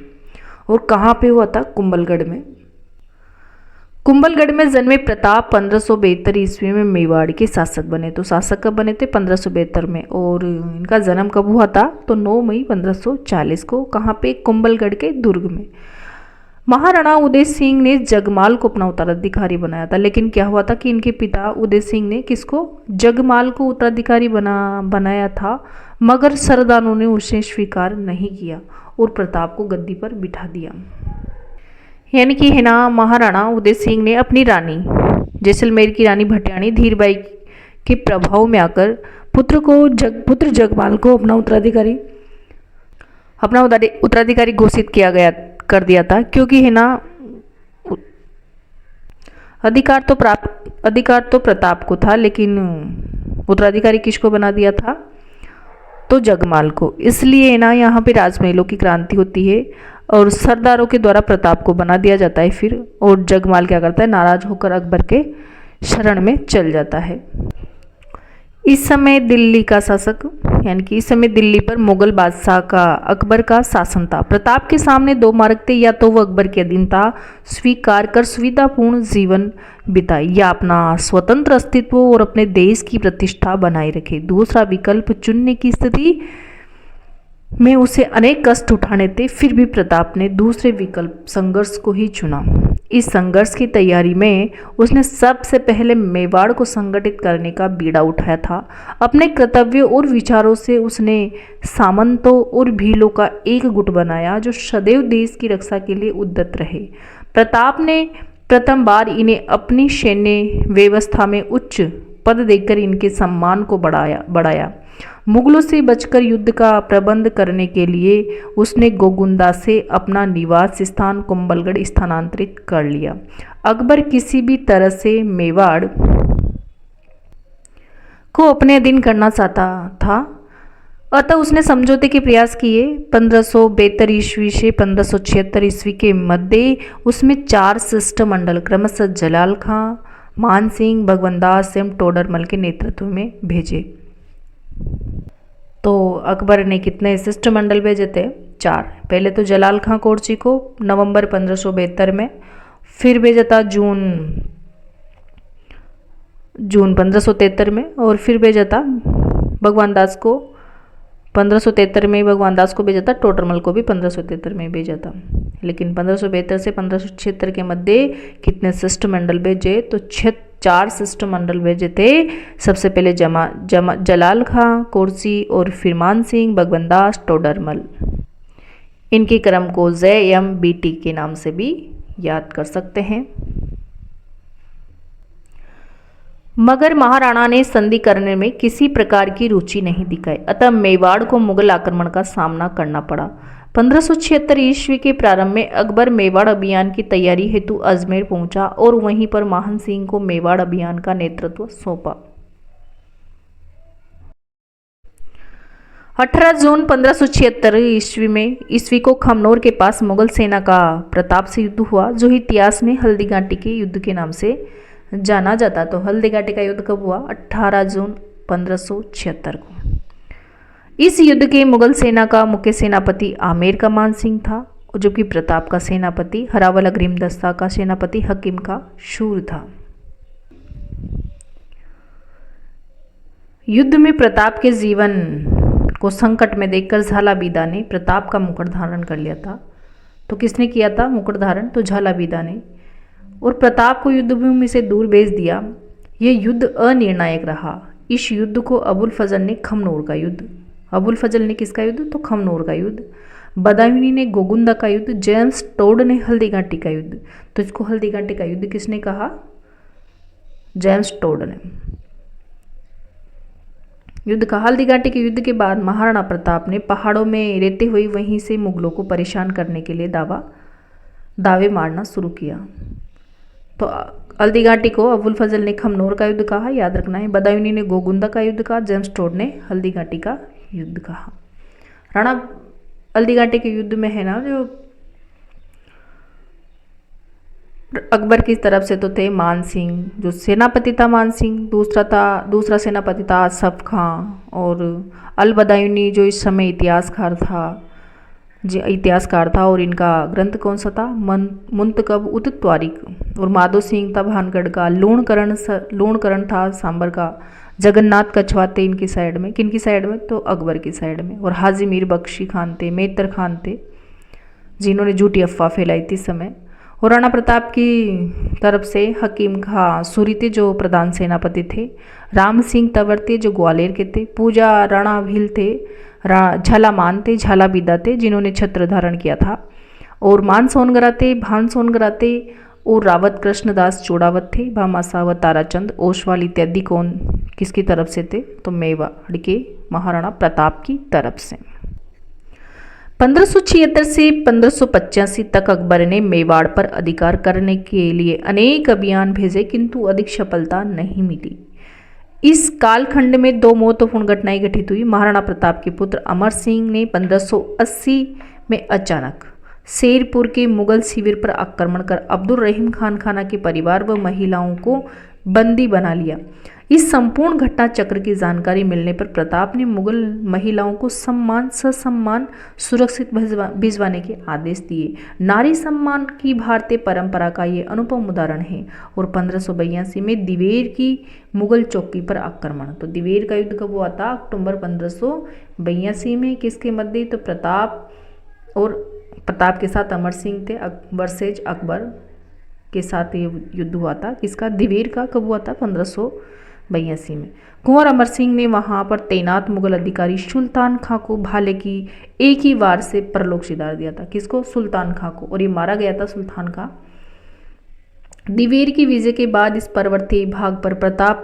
और कहाँ पे हुआ था? कुंभलगढ़ में। कुंभलगढ़ में जन्मे प्रताप 1572 ईस्वी में मेवाड़ के शासक बने। तो शासक कब बने थे? 1572 में। और इनका जन्म कब हुआ था? तो 9 मई 1540 को। कहाँ पे? कुंभलगढ़ के दुर्ग में। महाराणा उदय सिंह ने जगमाल को अपना उत्तराधिकारी बनाया था, लेकिन क्या हुआ था कि इनके पिता उदय सिंह ने किसको, जगमाल को उत्तराधिकारी बनाया था, मगर सरदारों ने उसे स्वीकार नहीं किया और प्रताप को गद्दी पर बिठा दिया। यानी कि है ना, महाराणा उदय सिंह ने अपनी रानी जैसलमेर की रानी भटियाणी धीरबाई के प्रभाव में आकर पुत्र जगमाल को अपना उत्तराधिकारी घोषित कर दिया था, क्योंकि है ना अधिकार तो प्रताप को था, लेकिन उत्तराधिकारी किसको बना दिया था, तो जगमाल को। इसलिए है ना यहाँ पे राजमहलों की क्रांति होती है और सरदारों के द्वारा प्रताप को बना दिया जाता है फिर, और जगमाल क्या करता है, नाराज होकर अकबर के शरण में चल जाता है। इस समय दिल्ली का शासक, यानी कि इस समय दिल्ली पर मुगल बादशाह का अकबर का शासन था। प्रताप के सामने दो मार्ग थे, या तो वह अकबर के अधीनता स्वीकार कर सुविधापूर्ण जीवन बिताए, या अपना स्वतंत्र अस्तित्व और अपने देश की प्रतिष्ठा बनाए रखे। दूसरा विकल्प चुनने की स्थिति में उसे अनेक कष्ट उठाने थे, फिर भी प्रताप ने दूसरे विकल्प संघर्ष को ही चुना। इस संघर्ष की तैयारी में उसने सबसे पहले मेवाड़ को संगठित करने का बीड़ा उठाया था। अपने कर्तव्यों और विचारों से उसने सामंतों और भीलों का एक गुट बनाया जो सदैव देश की रक्षा के लिए उद्यत रहे। प्रताप ने प्रथम बार इन्हें अपनी सैन्य व्यवस्था में उच्च पद देकर इनके सम्मान को बढ़ाया। मुगलों से बचकर युद्ध का प्रबंध करने के लिए उसने गोगुंदा से अपना निवास स्थान कुंभलगढ़ स्थानांतरित कर लिया। अकबर किसी भी तरह से मेवाड़ को अपने अधीन करना चाहता था, अतः उसने समझौते के प्रयास किए। 1572 ईस्वी से 1576 ईस्वी के मध्य उसमें 4 शिष्टमंडल क्रमशः जलाल खां, मान सिंह, भगवंदास एवं टोडरमल के नेतृत्व में भेजे। तो अकबर ने कितने शिष्टमंडल भेजे थे? 4। पहले तो जलाल खां कोरची को नवंबर 1572 में, फिर भेजा था जून 1573 में, और फिर भेजा था भगवान दास को 1573 में, भगवान दास को भेजा था। टोडरमल को भी 1573 में भेजा था। लेकिन 1572 से 1576 के मध्य कितने शिष्टमंडल भेजे? तो 4 शिष्टमंडल भेजे थे। सबसे पहले जलाल खां कोरची, और फिर मान सिंह, भगवंदास, टोडरमल। इनके क्रम को JMBT के नाम से भी याद कर सकते हैं। मगर महाराणा ने संधि करने में किसी प्रकार की रुचि नहीं दिखाई, अतः मेवाड़ को मुगल आक्रमण का सामना करना पड़ा। 1576 ईस्वी के प्रारंभ में अकबर मेवाड़ अभियान की तैयारी हेतु अजमेर पहुंचा और वहीं पर महान सिंह को मेवाड़ अभियान का नेतृत्व सौंपा। 18 जून 1576 ईस्वी को खमनोर के पास मुगल सेना का प्रताप से युद्ध हुआ, जो इतिहास में हल्दी घाटी के युद्ध के नाम से जाना जाता। तो हल्दी घाटी का युद्ध कब हुआ? 18 जून 1576 को। इस युद्ध के मुगल सेना का मुख्य सेनापति आमेर का मान सिंह था, जबकि प्रताप का सेनापति हरावल अग्रिम दस्ता का सेनापति हकीम का शूर था। युद्ध में प्रताप के जीवन को संकट में देखकर झालाबीदा ने प्रताप का मुकुट धारण कर लिया था। तो किसने किया था मुकुट धारण? तो झालाबीदा ने, और प्रताप को युद्धभूमि से दूर भेज दिया। यह युद्ध अनिर्णायक रहा। इस युद्ध को अबुल फजल ने खमनोर का युद्ध, अबुल फजल ने किसका युद्ध? तो खमनोर का युद्ध। बदायूनी ने गोगुंदा का युद्ध, जेम्स टोड ने हल्दी घाटी का युद्ध। तो इसको हल्दी घाटी का युद्ध किसने कहा? जेम्स टोड ने युद्ध का। हल्दी घाटी के युद्ध के बाद महाराणा प्रताप ने पहाड़ों में रहते हुए वहीं से मुगलों को परेशान करने के लिए दावे मारना शुरू किया। तो हल्दी घाटी को अबुल फजल ने खमनोर का युद्ध कहा, याद रखना है। बदायूनी ने गोगुंदा का युद्ध कहा, जेम्स टोड ने हल्दी घाटी का युद्ध कहा। राणा हल्दी घाटी के युद्ध में है ना, जो अकबर की तरफ से तो थे मान सिंह, जो सेनापति था मान सिंह, दूसरा सेनापति था आसफ खां, और अल बदायूनी जो इस समय इतिहासकार था, और इनका ग्रंथ कौन सा था? मुंतकब उत त्वारिक। और माधो सिंह था भानगढ़ का, लूणकरण था सांबर का, जगन्नाथ कछवाते इनकी साइड में। किनकी साइड में? तो अकबर की साइड में। और हाजी मीर बख्शी खान थे, मेहतर खान थे, जिन्होंने झूठी अफवाह फैलाई थी इस समय। और राणा प्रताप की तरफ से हकीम खां सुरीते जो प्रधान सेनापति थे, राम सिंह तंवर जो ग्वालियर के थे, पूजा राणा भील थे, झालामान थे, झाला बीदा थे जिन्होंने छत्र धारण किया था, और मान सोनगरा थे, भान सोनगरा थे, और रावत कृष्णदास चोड़ावत थे, भामासावत ताराचंद ओसवाल इत्यादि कौन किसकी तरफ से थे, तो मेवाड़ के महाराणा प्रताप की तरफ से। 1576 से 1585 तक अकबर ने मेवाड़ पर अधिकार करने के लिए अनेक अभियान भेजे, किंतु अधिक सफलता नहीं मिली। इस कालखंड में दो महत्वपूर्ण घटनाएं घटित हुई। महाराणा प्रताप के पुत्र अमर सिंह ने 1580 में अचानक शेरपुर के मुगल शिविर पर आक्रमण कर अब्दुल रहीम खान खाना के परिवार व महिलाओं को बंदी बना लिया। इस संपूर्ण घटना चक्र की जानकारी मिलने पर प्रताप ने मुगल महिलाओं को ससम्मान सुरक्षित भिजवाने के आदेश दिए। नारी सम्मान की भारतीय परंपरा का ये अनुपम उदाहरण है। और 1582 में दिवेर की मुगल चौकी पर आक्रमण, तो दिवेर का युद्ध कब हुआ था? अक्टूबर 1582 में। किसके मध्य? तो प्रताप के साथ अमर सिंह थे, वर्सेज अकबर के साथ ये युद्ध हुआ था। किसका? दिवेर का। कब हुआ था? 1582 में। कुंवर अमर सिंह ने वहां पर तैनात मुगल अधिकारी सुल्तान खां को भाले की एक ही वार से परलोक सिधार दिया था। किसको? सुल्तान खां को। और ये मारा गया था सुल्तान खां। दिवेर की विजय के बाद इस पर्वतीय भाग पर प्रताप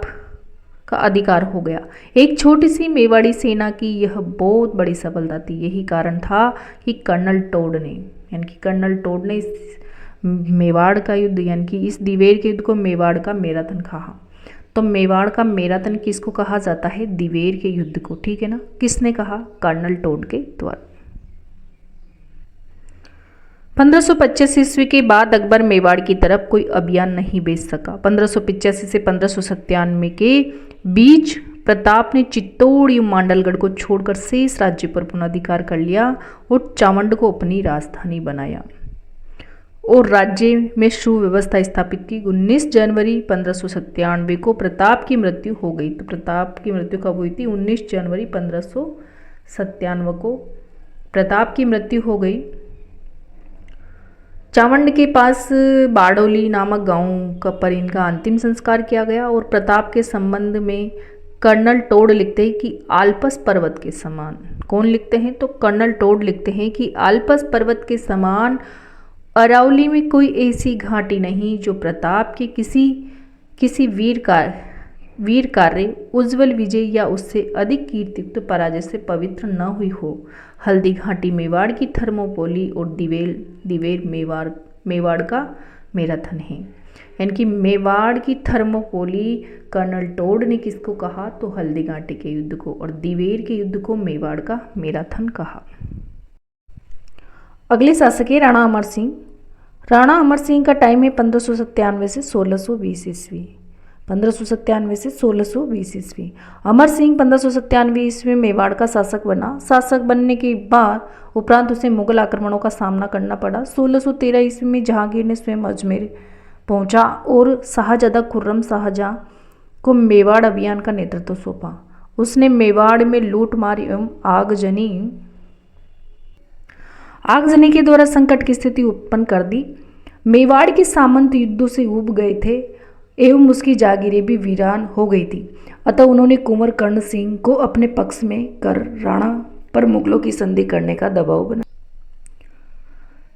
का अधिकार हो गया। एक छोटी सी मेवाड़ी सेना की यह बहुत बड़ी सफलता थी। यही कारण था कि कर्नल टोड ने इस मेवाड़ का युद्ध यानी कि इस दिवेर के युद्ध को मेवाड़ का मैराथन कहा। तो मेवाड़ का मैराथन किसको कहा जाता है? दिवेर के युद्ध को। ठीक है ना? किसने कहा? कर्नल टोड के द्वारा। 1585 ईस्वी के बाद अकबर मेवाड़ की तरफ कोई अभियान नहीं भेज सका। 1585 से 1597 के बीच प्रताप ने चित्तौड़ एवं मांडलगढ़ को छोड़कर शेष राज्य पर पुनः अधिकार कर लिया और चावंड को अपनी राजधानी बनाया और राज्य में सुव्यवस्था स्थापित की। 19 जनवरी 1597 को प्रताप की मृत्यु हो गई। तो प्रताप की मृत्यु कब हुई थी? 19 जनवरी 1597 को प्रताप की मृत्यु हो गई। चावंड के पास बारडोली नामक गांव पर इनका अंतिम संस्कार किया गया। और प्रताप के संबंध में कर्नल टोड लिखते हैं कि आल्पस पर्वत के समान। कौन लिखते हैं? तो कर्नल टोड लिखते हैं कि आल्पस पर्वत के समान अरावली में कोई ऐसी घाटी नहीं जो प्रताप के किसी वीर कार्य, उज्जवल विजय या उससे अधिक कीर्तियुक्त पराजय से पवित्र न हुई हो। हल्दी घाटी मेवाड़ की थर्मोपोली और दिवेर मेवाड़ का मैराथन है। यानी कि मेवाड़ की थर्मोपोली कर्नल टोड ने किसको कहा? तो हल्दी घाटी के युद्ध को। और दिवेर के युद्ध को मेवाड़ का मैराथन कहा। अगले शासक है राणा अमर सिंह। राणा अमर सिंह का टाइम है 1597 से 1620 ईस्वी। 1597 से 1620 ईस्वी। अमर सिंह 1597 ईस्वी में मेवाड़ का शासक बना। शासक बनने के बाद उपरांत उसे मुगल आक्रमणों का सामना करना पड़ा। 1613 ईस्वी में जहांगीर ने स्वयं अजमेर पहुंचा और शाहजादा खुर्रम शाहजहां को मेवाड़ अभियान का नेतृत्व सौंपा। उसने मेवाड़ में लूटमार एवं आगजनी के द्वारा संकट की स्थिति उत्पन्न कर दी। मेवाड़ के सामंत युद्धों से उब गए थे एवं उसकी जागीरें भी वीरान हो गई थी। अतः उन्होंने कुंवर कर्ण सिंह को अपने पक्ष में कर राणा पर मुगलों की संधि करने का दबाव बना।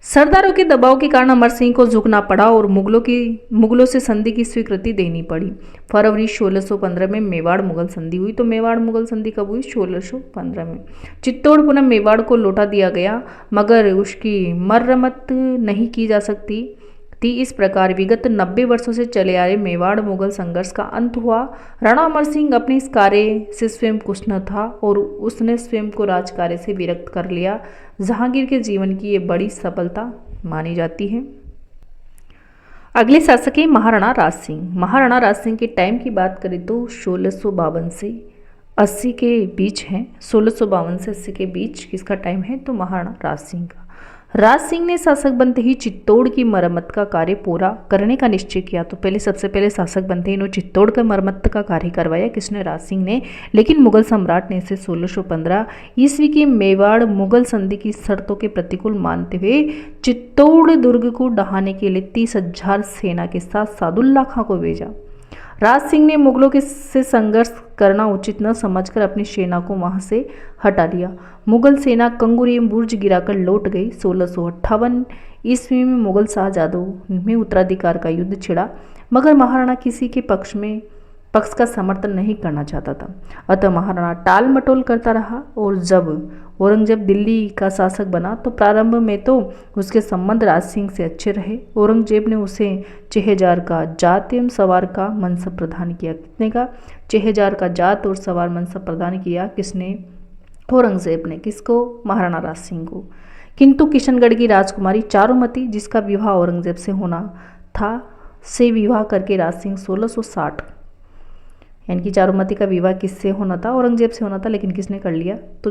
सरदारों के दबाव के कारण अमर सिंह को झुकना पड़ा और मुगलों से संधि की स्वीकृति देनी पड़ी। फरवरी 1615 में मेवाड़ मुगल संधि हुई। तो मेवाड़ मुगल संधि कब हुई? 1615 में। चित्तौड़ पुनः मेवाड़ को लौटा दिया गया, मगर उसकी मरम्मत नहीं की जा सकती थी। इस प्रकार विगत 90 वर्षों से चले आ रहे मेवाड़ मुगल संघर्ष का अंत हुआ। राणा अमर सिंह अपने इस कार्य से स्वयं खुश न था और उसने स्वयं को राजकार्य से विरक्त कर लिया। जहांगीर के जीवन की ये बड़ी सफलता मानी जाती है। अगले शासक है महाराणा राज सिंह। महाराणा राज सिंह के टाइम की बात करें तो 1652 से 80 के बीच है। 1652 से 80 के बीच किसका टाइम है? तो महाराणा राज सिंह का। राज सिंह ने शासक बनते ही चित्तौड़ की मरम्मत का कार्य पूरा करने का निश्चय किया। तो पहले सबसे पहले शासक बनते ही इन्होंने चित्तौड़ का मरम्मत का कार्य करवाया, किसने? राज सिंह ने। लेकिन मुगल सम्राट ने इसे 1615 ईस्वी की मेवाड़ मुगल संधि की शर्तों के प्रतिकूल मानते हुए चित्तौड़ दुर्ग को ढहाने के लिए 30,000 सेना के साथ सादुल्ला खां को भेजा। राज सिंह ने मुगलों के से संघर्ष करना उचित न समझकर अपनी सेना को वहां से हटा लिया। मुगल सेना कंगुरी बुर्ज गिराकर लौट गई। 1658 ईस्वी में मुगल शाहजादों में उत्तराधिकार का युद्ध छिड़ा, मगर महाराणा किसी के पक्ष का समर्थन नहीं करना चाहता था। अतः महाराणा टाल मटोल करता रहा और जब औरंगजेब दिल्ली का शासक बना तो प्रारंभ में तो उसके संबंध राज सिंह से अच्छे रहे। औरंगजेब ने उसे 6,000 का जात एवं सवार का मनसब प्रदान किया। कितने का? 6,000 का जात और सवार मनसब प्रदान किया। किसने? औरंगजेब ने। किसको? महाराणा राज सिंह को। किंतु किशनगढ़ की राजकुमारी चारुमती, जिसका विवाह औरंगजेब से होना था, से विवाह करके राज सिंह 1660 यानी कि चारुमती का विवाह किससे होना था? औरंगजेब से होना था, लेकिन किसने कर लिया? तो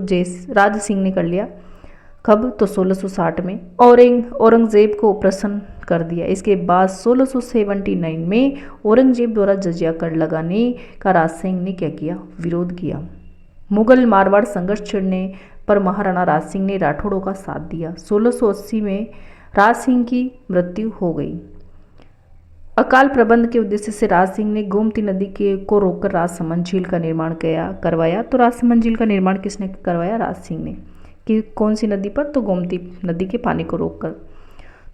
राज सिंह ने कर लिया। कब? तो 1660 में औरंगजेब को प्रसन्न कर दिया। इसके बाद 1679 में औरंगजेब द्वारा जजिया कर लगाने का राज सिंह ने क्या किया? विरोध किया। मुगल मारवाड़ संघर्ष छिड़ने पर महाराणा राज सिंह ने राठौड़ों का साथ दिया। 1680 में राज सिंह की मृत्यु हो गई। अकाल प्रबंध के उद्देश्य से राज सिंह ने गोमती नदी को रोककर राजसमंद झील का निर्माण करवाया। तो राजसमंद झील का निर्माण किसने करवाया? राज सिंह ने। कि कौन सी नदी पर? तो गोमती नदी के पानी को रोककर।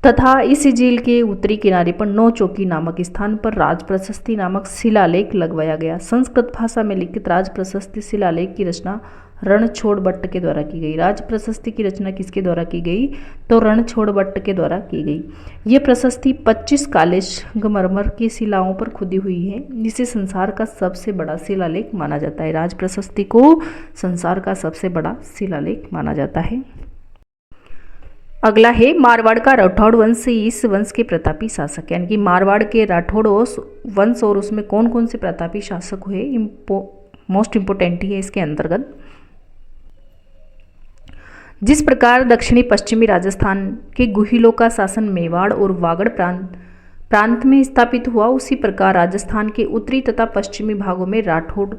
तथा इस झील के उत्तरी किनारे पर नौ चौकी नामक स्थान पर राज प्रशस्ति नामक शिलालेख लगवाया गया। संस्कृत भाषा में लिखित राज प्रशस्ति शिलालेख की रचना रणछोड़ भट्ट के द्वारा की गई। राज प्रशस्ति की रचना किसके द्वारा की गई? तो रणछोड़ भट्ट के द्वारा की गई। ये प्रशस्ति 25 काले संगमरमर की शिलाओं पर खुदी हुई है, जिसे संसार का सबसे बड़ा शिलालेख माना जाता है। राज प्रशस्ति को संसार का सबसे बड़ा शिलालेख माना जाता है। अगला है मारवाड़ का राठौड़ वंश। इस वंश के प्रतापी शासक, यानी कि मारवाड़ के राठौड़ वंश और उसमें कौन कौन से प्रतापी शासक हुए, मोस्ट इंपोर्टेंट ही है इसके अंतर्गत। जिस प्रकार दक्षिणी पश्चिमी राजस्थान के गुहिलों का शासन मेवाड़ और वागड़ प्रांत में स्थापित हुआ, उसी प्रकार राजस्थान के उत्तरी तथा पश्चिमी भागों में राठौड़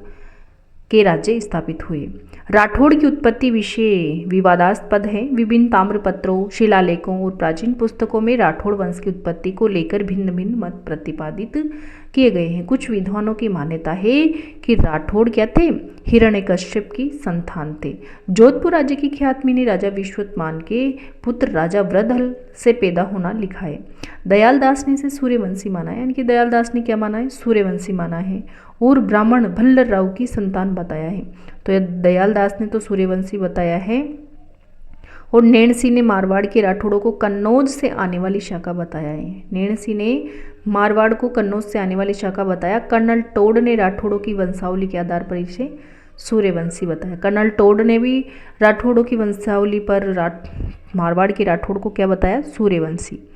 के राज्य स्थापित हुए। राठौड़ की उत्पत्ति विषय विवादास्पद है। विभिन्न ताम्रपत्रों, शिलालेखों और प्राचीन पुस्तकों में राठौड़ वंश की उत्पत्ति को लेकर भिन्न भिन्न मत प्रतिपादित किए गए हैं। कुछ विद्वानों की मान्यता है कि राठौड़ क्या थे? हिरण्यकश्यप की संतान थे। जोधपुर राज्य की ख्यातनामी राजा विश्वतमान के पुत्र राजा वृद्धल से पैदा होना लिखा है। दयाल दास ने इसे सूर्यवंशी माना है, यानी कि दयाल दास ने क्या माना है? सूर्यवंशी माना है। और ब्राह्मण भल्लर राव की संतान बताया है। तो यह दयाल दास ने तो सूर्यवंशी बताया है। और नैणसी ने मारवाड़ के राठौड़ों को कन्नौज से आने वाली शाखा बताया है। नैणसी ने मारवाड़ को कन्नौज से आने वाली शाखा बताया। कर्नल टोड ने राठौड़ों की वंशावली के आधार पर इसे सूर्यवंशी बताया। कर्नल टोड ने भी राठौड़ों की वंशावली पर मारवाड़ के राठौड़ को क्या बताया? सूर्यवंशी।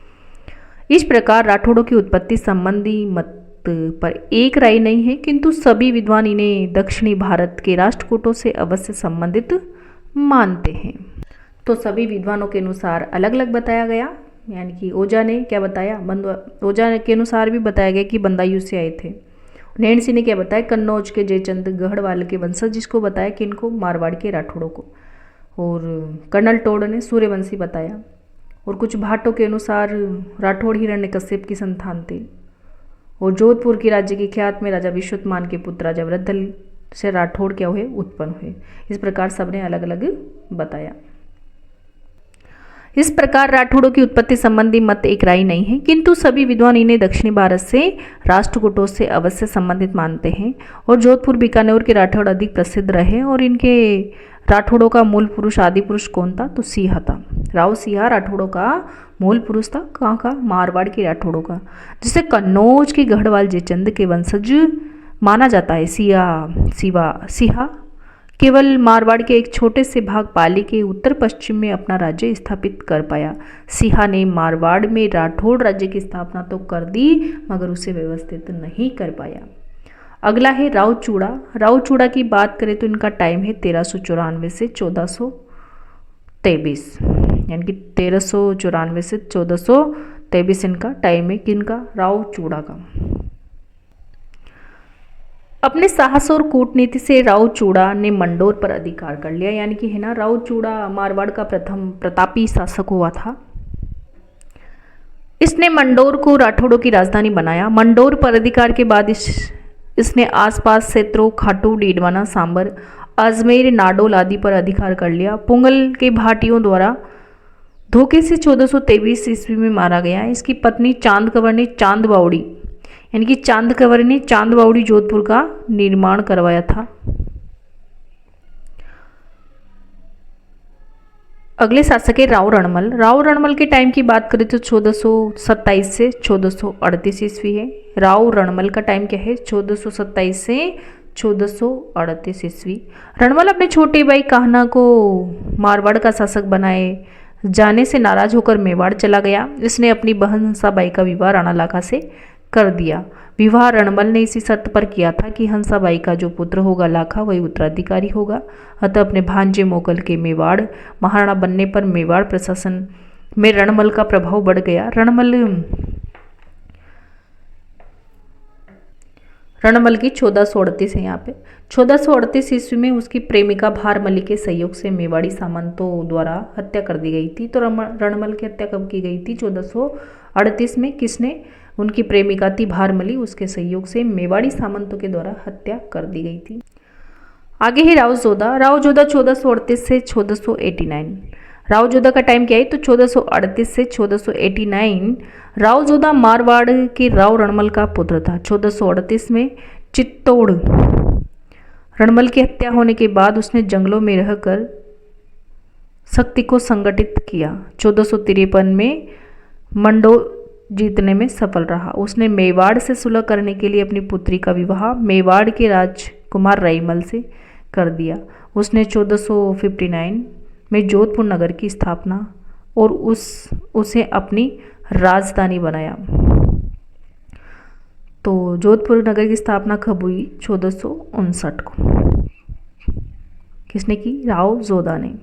इस प्रकार राठौड़ों की उत्पत्ति संबंधी मत पर एक राय नहीं है, किंतु सभी विद्वान इन्हें दक्षिणी भारत के राष्ट्रकूटों से अवश्य संबंधित मानते हैं। तो सभी विद्वानों के अनुसार अलग अलग बताया गया, यानी कि ओझा ने क्या बताया? ओझा के अनुसार भी बताया गया कि बंदायूं से आए थे। नैणसी ने क्या बताया? कन्नौज के जयचंद गढ़वाल के वंशज, जिसको बताया कि इनको मारवाड़ के राठौड़ों को। और कर्नल टोड ने सूर्यवंशी बताया। और कुछ भाटों के अनुसार राठौड़ हिरण्यकश्यप की संतान थे। और जोधपुर के राज्य की ख्यात में राजा विश्वतमान के पुत्र राजा वृद्धल से राठौड़ क्या हुए? उत्पन्न हुए। इस प्रकार सबने अलग अलग बताया। इस प्रकार राठौड़ों की उत्पत्ति संबंधी मत एक राय नहीं है, किंतु सभी विद्वान इन्हें दक्षिणी भारत से राष्ट्रकूटों से अवश्य संबंधित मानते हैं। और जोधपुर बीकानेर के राठौड़ अधिक प्रसिद्ध रहे। और इनके राठौड़ों का मूल पुरुष आदि पुरुष कौन था? तो सिंहा था। राव सिंहा राठौड़ों का मूल पुरुष था। कहाँ का? मारवाड़ के राठौड़ों का, जिसे कन्नौज के गढ़वाल जयचंद के वंशज माना जाता है। सिंहा केवल मारवाड़ के एक छोटे से भाग पाली के उत्तर पश्चिम में अपना राज्य स्थापित कर पाया। सिंहा ने मारवाड़ में राठौड़ राज्य की स्थापना तो कर दी, मगर उसे व्यवस्थित नहीं कर पाया। अगला है रावचूड़ा। रावचूड़ा की बात करें तो इनका टाइम है 1394 से 1423। यानी कि 1394 से 1423 इनका टाइम है। किनका? राव चूड़ा का। अपने साहस और कूटनीति से राव चूड़ा ने मंडोर पर अधिकार कर लिया, यानी कि है ना, राव चूड़ा मारवाड़ का प्रथम प्रतापी शासक हुआ था। इसने मंडोर को राठौड़ों की राजधानी बनाया। मंडोर पर अधिकार के बाद इसने आसपास क्षेत्रों खाटू, डीडवाना, सांबर, अजमेर, नाडोल आदि पर अधिकार कर लिया। पुंगल के भाटियों द्वारा धोखे से 1423 ईस्वी में मारा गया। इसकी पत्नी चांद कंवर ने चांद बावड़ी, यानी कि चांद कंवर ने चांद बावड़ी जोधपुर का निर्माण करवाया था। अगले शासक है राव रणमल। राव रणमल के टाइम की बात करें तो 1427 से 1438 ईस्वी है। राव रणमल का टाइम क्या है? 1427 से 1438 ईस्वी। रणमल अपने छोटे भाई कान्हा को मारवाड़ का शासक बनाए जाने से नाराज होकर मेवाड़ चला गया। इसने अपनी बहन हंसाबाई का विवाह राणा लाखा से कर दिया। विवाह रणमल ने इसी शर्त पर किया था कि हंसाबाई का जो पुत्र होगा लाखा वही उत्तराधिकारी होगा। अतः अपने भांजे मोगल के मेवाड़ महाराणा बनने पर मेवाड़ प्रशासन में रणमल का प्रभाव बढ़ गया। रणमल की 1438 है यहाँ पे। 1438 ईस्वी में उसकी प्रेमिका भारमली के सहयोग से मेवाड़ी सामंतों द्वारा हत्या कर दी गई थी। तो रणमल की हत्या कब की गई थी? 1438 में। किसने? उनकी प्रेमिका थी भारमली, उसके सहयोग से मेवाड़ी सामंतों के द्वारा हत्या कर दी गई थी। आगे है राव जोधा। राव जोधा 1438 से 1489। राव जोधा का टाइम क्या है? तो 1438 से 1489। राव जोधा मारवाड़ के राव रणमल का पुत्र था। 1438 में चित्तौड़ रणमल की हत्या होने के बाद उसने जंगलों में रहकर शक्ति को संगठित किया। 1453 में मंडोर जीतने में सफल रहा। उसने मेवाड़ से सुलह करने के लिए अपनी पुत्री का विवाह मेवाड़ के राजकुमार रईमल से कर दिया। उसने 1459 में जोधपुर नगर की स्थापना और उसे अपनी राजधानी बनाया। तो जोधपुर नगर की स्थापना कब हुई? 1459 को। किसने की? राव जोधा ने।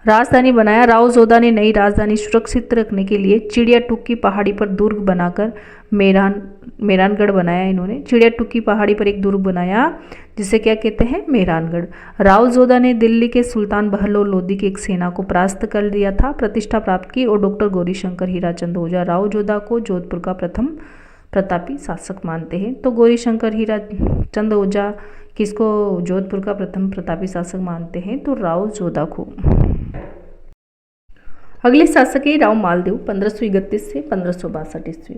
राजधानी बनाया। राव जोधा ने नई राजधानी सुरक्षित रखने के लिए चिड़ियाटूक की पहाड़ी पर दुर्ग बनाकर मेहरानगढ़ बनाया। इन्होंने चिड़ियाटूक की पहाड़ी पर एक दुर्ग बनाया जिसे क्या कहते हैं? मेहरानगढ़। राव जोधा ने दिल्ली के सुल्तान बहलोल लोदी की एक सेना को परास्त कर दिया था, प्रतिष्ठा प्राप्त की और डॉक्टर गौरीशंकर हीराचंद ओझा राव जोधा को जोधपुर का प्रथम प्रतापी शासक मानते हैं। तो गौरीशंकर हीराचंद ओझा किसको जोधपुर का प्रथम प्रतापी शासक मानते हैं? तो राव जोधा को। अगले शासक है राव मालदेव 1531 से 1562 ईस्वी।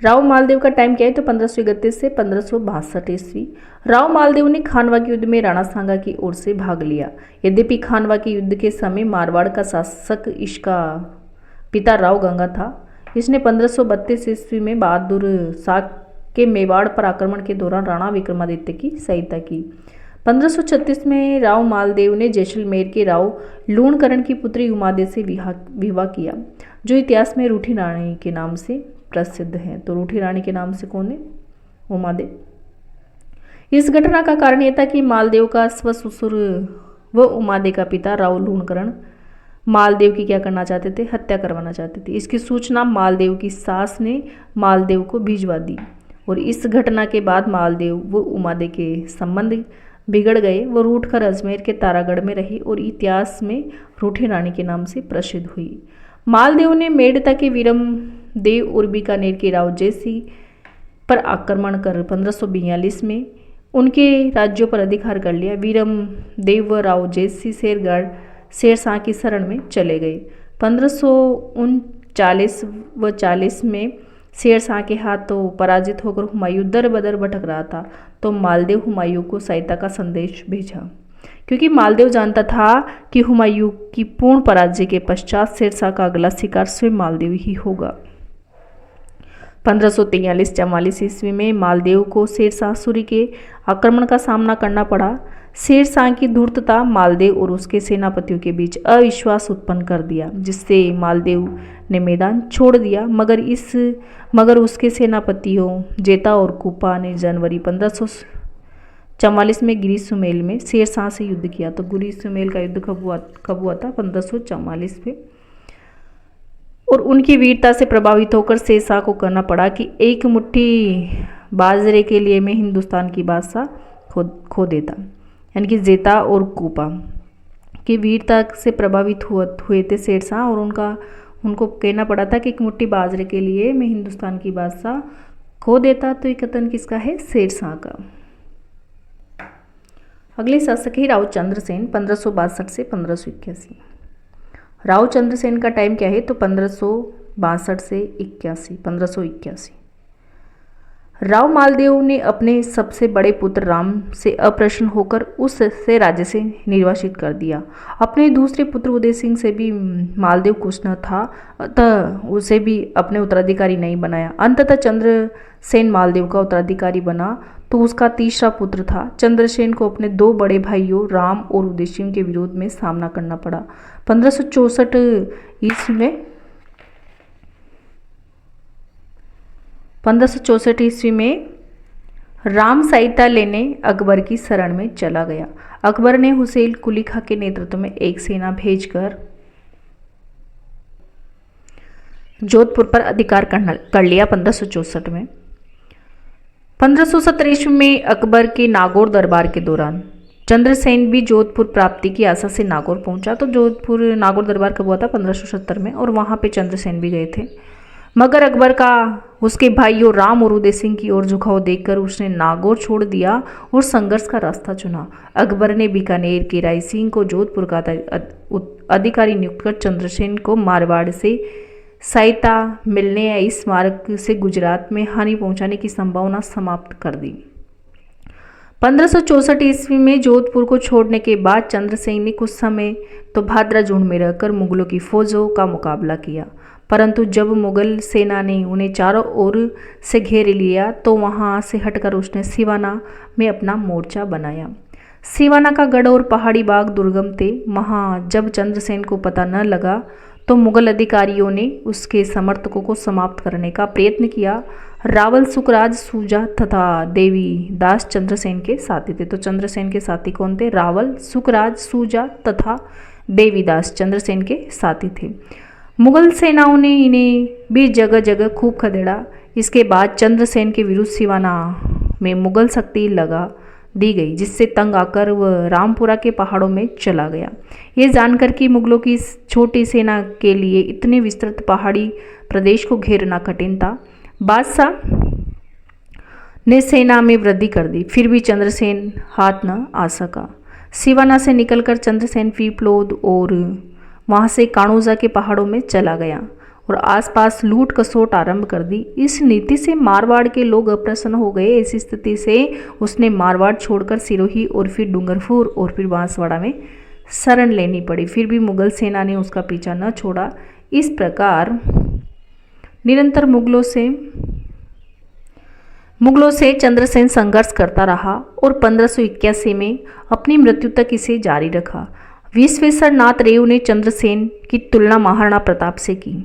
राव मालदेव का टाइम क्या है? तो 1531 से 1562 ईस्वी। राव मालदेव ने खानवा के युद्ध में राणा सांगा की ओर से भाग लिया। यद्यपि खानवा के युद्ध के समय मारवाड़ का शासक इसका पिता राव गंगा था। इसने 1532 ईस्वी में बहादुर शाह के मेवाड़ पर आक्रमण के दौरान राणा विक्रमादित्य की सहायता की। 1536 में राव मालदेव ने जैसलमेर के राव लूणकरण की पुत्री उमादे से विवाह किया, जो इतिहास में रूठी रानी के नाम से प्रसिद्ध है। तो रूठी रानी के नाम से कौन है? उमादे। इस घटना का कारण यह था कि मालदेव का स्वसुर व उमादे का पिता राव लूणकरण मालदेव की क्या करना चाहते थे? हत्या करवाना चाहते थे। इसकी सूचना मालदेव की सास ने मालदेव को भिजवा दी और इस घटना के बाद मालदेव व उमादे के संबंध बिगड़ गए। वो रूठकर अजमेर के तारागढ़ में रही और इतिहास में रूठी रानी के नाम से प्रसिद्ध हुई। मालदेव ने मेड़ता के वीरम देव और बीकानेर के राव जयसिंह पर आक्रमण कर 1542 में उनके राज्यों पर अधिकार कर लिया। वीरम देव व राव जयसिंह शेरशाह की शरण में चले गए। 1539 व 40 में शेरशाह के हाथों पराजित होकर हुमायूं दर बदर भटक रहा था, तो मालदेव हुमायूं को सहायता का संदेश भेजा, क्योंकि मालदेव जानता था कि हुमायूं की पूर्ण पराजय के पश्चात शेरशाह का अगला शिकार स्वयं मालदेव ही होगा। 1543-44 ईस्वी में मालदेव को शेरशाह सूरी के आक्रमण का सामना करना पड़ा। शेरशाह की धूर्तता मालदेव और उसके सेनापतियों के बीच अविश्वास उत्पन्न कर दिया, जिससे मालदेव ने मैदान छोड़ दिया। मगर उसके सेनापतियों जेता और कुपा ने जनवरी 1544 में गिरी सुमेल में शेरशाह से युद्ध किया। तो गिरी सुमेल का युद्ध कब हुआ था? 1544 में। और उनकी वीरता से प्रभावित होकर शेरशाह को कहना पड़ा कि एक मुट्ठी बाजरे के लिए मैं हिंदुस्तान की बादशाह खो देता। यानी कि जेता और कूपा की वीरता से प्रभावित हुए थे शेरशाह, और उनको कहना पड़ा था कि एक मुट्ठी बाजरे के लिए मैं हिंदुस्तान की बादशाह खो देता। तो ये कथन किसका है? शेरशाह का। अगले शासक है राव चंद्रसेन 1562 से 1581। राव चंद्रसेन का टाइम क्या है? तो 1562 से 1581। राव मालदेव ने अपने सबसे बड़े पुत्र राम से अप्रसन्न होकर उससे राज्य से निर्वासित कर दिया। अपने दूसरे पुत्र उदय सिंह से भी मालदेव खुश न था, अतः उसे भी अपने उत्तराधिकारी नहीं बनाया। अंततः चंद्रसेन मालदेव का उत्तराधिकारी बना। तो उसका तीसरा पुत्र था। चंद्रसेन को अपने दो बड़े भाइयों राम और उदय सिंह के विरोध में सामना करना पड़ा। 1564 ईस्वी में राम सहायता लेने अकबर की शरण में चला गया। अकबर ने हुसैन कुली खां के नेतृत्व में एक सेना भेजकर जोधपुर पर अधिकार कर लिया 1564 में। 1570 ईस्वी में अकबर के नागौर दरबार के दौरान चंद्रसेन भी जोधपुर प्राप्ति की आशा से नागौर पहुंचा। तो नागौर दरबार कब हुआ था? 1570 में, और वहां पे चंद्रसेन भी गए थे। मगर अकबर का उसके भाइयों राम और उदय सिंह की ओर झुकाव देखकर उसने नागौर छोड़ दिया और संघर्ष का रास्ता चुना। अकबर ने बीकानेर के राय सिंह को जोधपुर का अधिकारी नियुक्त कर चंद्रसेन को मारवाड़ से सहायता मिलने या इस मार्ग से गुजरात में हानि पहुंचाने की संभावना समाप्त कर दी। 1564 ईस्वी में जोधपुर को छोड़ने के बाद चंद्रसेन ने कुछ समय तो भादरा झुंड में रहकर मुगलों की फौजों का मुकाबला किया, परंतु जब मुगल सेना ने उन्हें चारों ओर से घेर लिया तो वहां से हटकर उसने सिवाना में अपना मोर्चा बनाया। सिवाना का गढ़ और पहाड़ी बाग दुर्गम थे। वहां जब चंद्रसेन को पता न लगा तो मुगल अधिकारियों ने उसके समर्थकों को समाप्त करने का प्रयत्न किया। रावल सुखराज सूजा तथा देवी दास चंद्रसेन के साथी थे। तो चंद्रसेन के साथी कौन थे? रावल सुखराज सूजा तथा देवीदास चंद्रसेन के साथी थे। मुगल सेनाओं ने इन्हें भी जगह जगह खूब खदेड़ा। इसके बाद चंद्रसेन के विरुद्ध सिवाना में मुगल शक्ति लगा दी गई, जिससे तंग आकर वह रामपुरा के पहाड़ों में चला गया। ये जानकर कि मुगलों की इस छोटी सेना के लिए इतने विस्तृत पहाड़ी प्रदेश को घेरना कठिन था, बादशाह ने सेना में वृद्धि कर दी। फिर भी चंद्रसेन हाथ न आ सका। सिवाना से निकलकर चंद्रसेन पीपलोद और वहां से काणोजा के पहाड़ों में चला गया और आसपास लूट खसोट आरंभ कर दी। इस नीति से मारवाड़ के लोग अप्रसन्न हो गए। ऐसी स्थिति से उसने मारवाड़ छोड़कर सिरोही और फिर डूंगरपुर और फिर बांसवाड़ा में शरण लेनी पड़ी। फिर भी मुगल सेना ने उसका पीछा न छोड़ा। इस प्रकार निरंतर मुगलों से चंद्रसेन संघर्ष करता रहा और 1581 में अपनी मृत्यु तक इसे जारी रखा। विश्वेश्वर नाथ रेव ने चंद्रसेन की तुलना महाराणा प्रताप से की।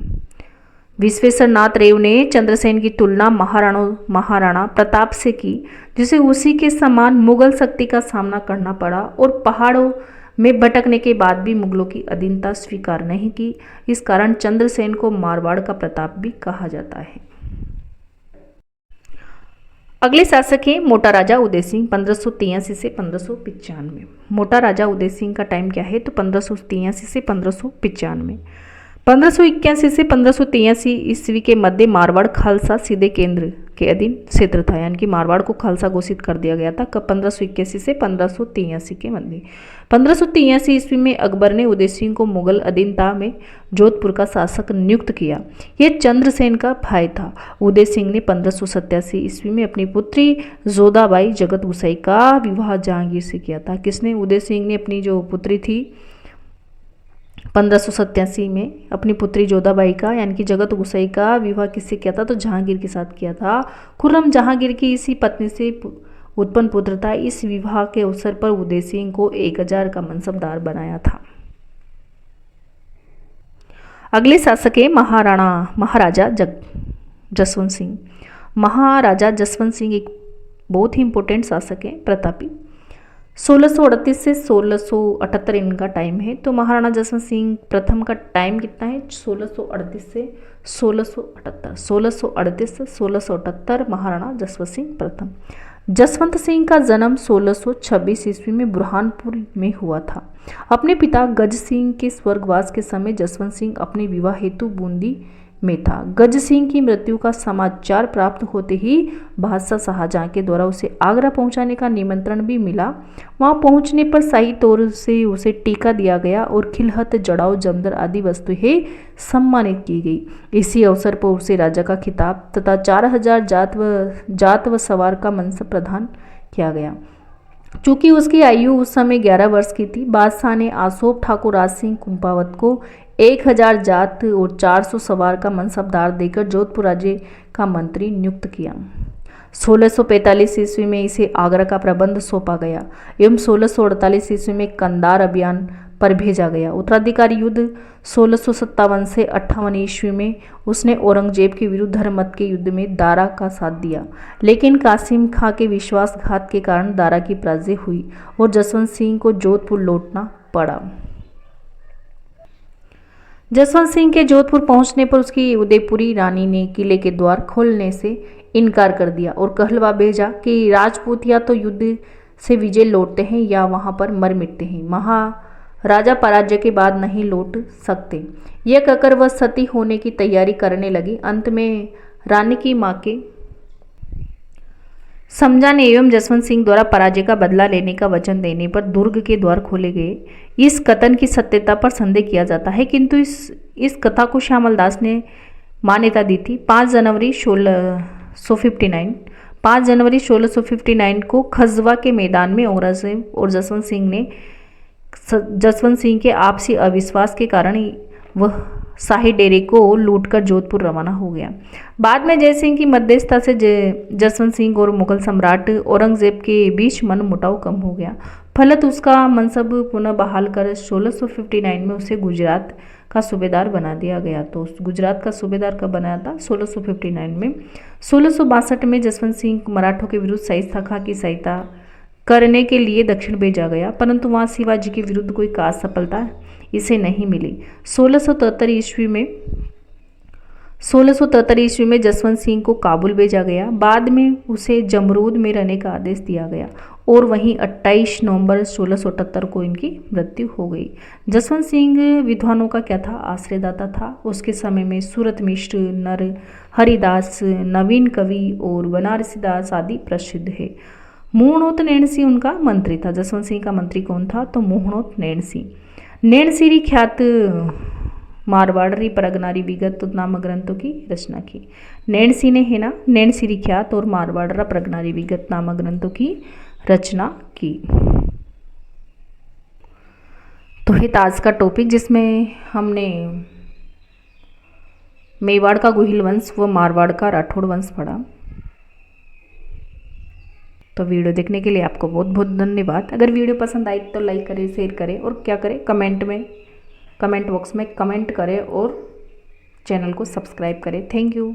विश्वेश्वर नाथ रेव ने चंद्रसेन की तुलना महाराणा प्रताप से की, जिसे उसी के समान मुगल शक्ति का सामना करना पड़ा और पहाड़ों में भटकने के बाद भी मुगलों की अधीनता स्वीकार नहीं की। इस कारण चंद्रसेन को मारवाड़ का प्रताप भी कहा जाता है। अगले शासक हैं मोटा राजा उदय सिंह 1583 से 1595। मोटा राजा उदय सिंह का टाइम क्या है? तो 1583 से 1595। 1581 से 1583 ईस्वी के मध्य मारवाड़ खालसा सीधे केंद्र के अधीन क्षेत्र था, यानी कि मारवाड़ को खालसा घोषित कर दिया गया था। कब? 1581 से 1583 के मध्य। 1583 ईस्वी में अकबर ने उदय सिंह को मुगल अधीनता में जोधपुर का शासक नियुक्त किया। यह चंद्रसेन का भाई था। उदय सिंह ने 1587 ईस्वी में अपनी पुत्री जोधाबाई जगत गुसाई का विवाह जहांगीर से किया था। किसने? उदय सिंह ने अपनी जो पुत्री थी 1587 में अपनी पुत्री जोधाबाई का यानी कि जगत गुसाई का विवाह किससे किया था? तो जहांगीर के साथ किया था। खुर्रम जहांगीर की इसी पत्नी से उत्पन्न पुत्र था। इस विवाह के अवसर पर उदय सिंह को 1000 का मनसबदार बनाया था। अगले शासक है महाराजा जसवंत सिंह। महाराजा जसवंत सिंह एक बहुत ही इंपॉर्टेंट शासक है, प्रतापी। 1638 से 1678 इनका टाइम है। तो महाराणा जसवंत सिंह प्रथम का टाइम कितना है? 1638 से 1678, 1638 से 1678 महाराणा जसवंत सिंह प्रथम। जसवंत सिंह का जन्म 1626 ईस्वी में बुरहानपुर में हुआ था। अपने पिता गज सिंह के स्वर्गवास के समय जसवंत सिंह अपने विवाह हेतु बूंदी में था। गज सिंह की मृत्यु का समाचार प्राप्त होते ही बादशाह शाहजहां के द्वारा उसे आगरा पहुंचाने का निमंत्रण भी मिला। वहां पहुंचने पर शाही तौर से उसे टीका दिया गया और खिलहत, जड़ाऊ, जमदर आदि वस्तुएं सम्मानित की गई। इसी अवसर पर उसे राजा का खिताब तथा 4000 जात व सवार का मनसब प्रदान किया गया। चूंकि उसकी आयु उस समय 11 वर्ष की थी, बादशाह ने आसोप ठाकुर राज सिंह कुंपावत को 1000 जात और 400 सवार का मनसबदार देकर जोधपुर राज्य का मंत्री नियुक्त किया। 1645 ईस्वी में इसे आगरा का प्रबंध सौंपा गया एवं 1648 ईस्वी में कंधार अभियान पर भेजा गया। उत्तराधिकारी युद्ध 1657 से 58 ईस्वी में उसने औरंगजेब के विरुद्ध धर्ममत के युद्ध में दारा का साथ दिया, लेकिन कासिम खां के विश्वासघात के कारण दारा की पराजय हुई और जसवंत सिंह को जोधपुर लौटना पड़ा। जसवंत सिंह के जोधपुर पहुंचने पर उसकी उदयपुरी रानी ने किले के द्वार खोलने से इनकार कर दिया और कहलवा भेजा कि राजपूत या तो युद्ध से विजय लौटते हैं या वहां पर मर मिटते हैं, महाराजा पराजय के बाद नहीं लौट सकते। यह कहकर वह सती होने की तैयारी करने लगी। अंत में रानी की मां के समझाने एवं जसवंत सिंह द्वारा पराजय का बदला लेने का वचन देने पर दुर्ग के द्वार खोले गए। इस कथन की सत्यता पर संदेह किया जाता है, किंतु इस कथा को श्यामल दास ने मान्यता दी थी। 5 जनवरी 1659 को खजवा के मैदान में औरंगजेब और जसवंत सिंह के आपसी अविश्वास के कारण वह शाही डेरे को लूटकर जोधपुर रवाना हो गया। बाद में जयसिंह की मध्यस्थता से जसवंत सिंह और मुगल सम्राट औरंगजेब के बीच मनमुटाव कम हो गया। फलत उसका मनसब पुनः बहाल कर 1659 में उसे गुजरात का सूबेदार बना दिया गया। तो गुजरात का सूबेदार कब बनाया था? 1659 में। 1662 में जसवंत सिंह मराठों के विरुद्ध शाइस्ता खां की सहायता करने के लिए दक्षिण भेजा गया, परंतु वहां शिवाजी के विरुद्ध कोई खास सफलता इसे नहीं मिली। 1673 ईस्वी में जसवंत सिंह को काबुल भेजा गया। बाद में उसे जमरूद में रहने का आदेश दिया गया और वहीं 28 नवंबर 1678 को इनकी मृत्यु हो गई। जसवंत सिंह विद्वानों का क्या था? आश्रयदाता था। उसके समय में सूरत मिश्र, नर हरिदास, नवीन कवि और बनारसी दास आदि प्रसिद्ध है। मोहनोत नैणसी उनका मंत्री था। जसवंत सिंह का मंत्री कौन था? तो मोहनोत नैणसी। नैणसीरी ख्यात मारवाड़ी परगनारी विगत नामक ग्रंथों की रचना की। नैणसी ने है ना नैणसीरी ख्यात और मारवाड़ा परगनारी विगत नामक ग्रंथों की रचना की। तो है आज का टॉपिक जिसमें हमने मेवाड़ का गुहिल वंश व मारवाड़ का राठौड़ वंश पढ़ा। तो वीडियो देखने के लिए आपको बहुत बहुत धन्यवाद। अगर वीडियो पसंद आई तो लाइक करें, शेयर करें और क्या करें, कमेंट बॉक्स में कमेंट करें और चैनल को सब्सक्राइब करें। Thank you.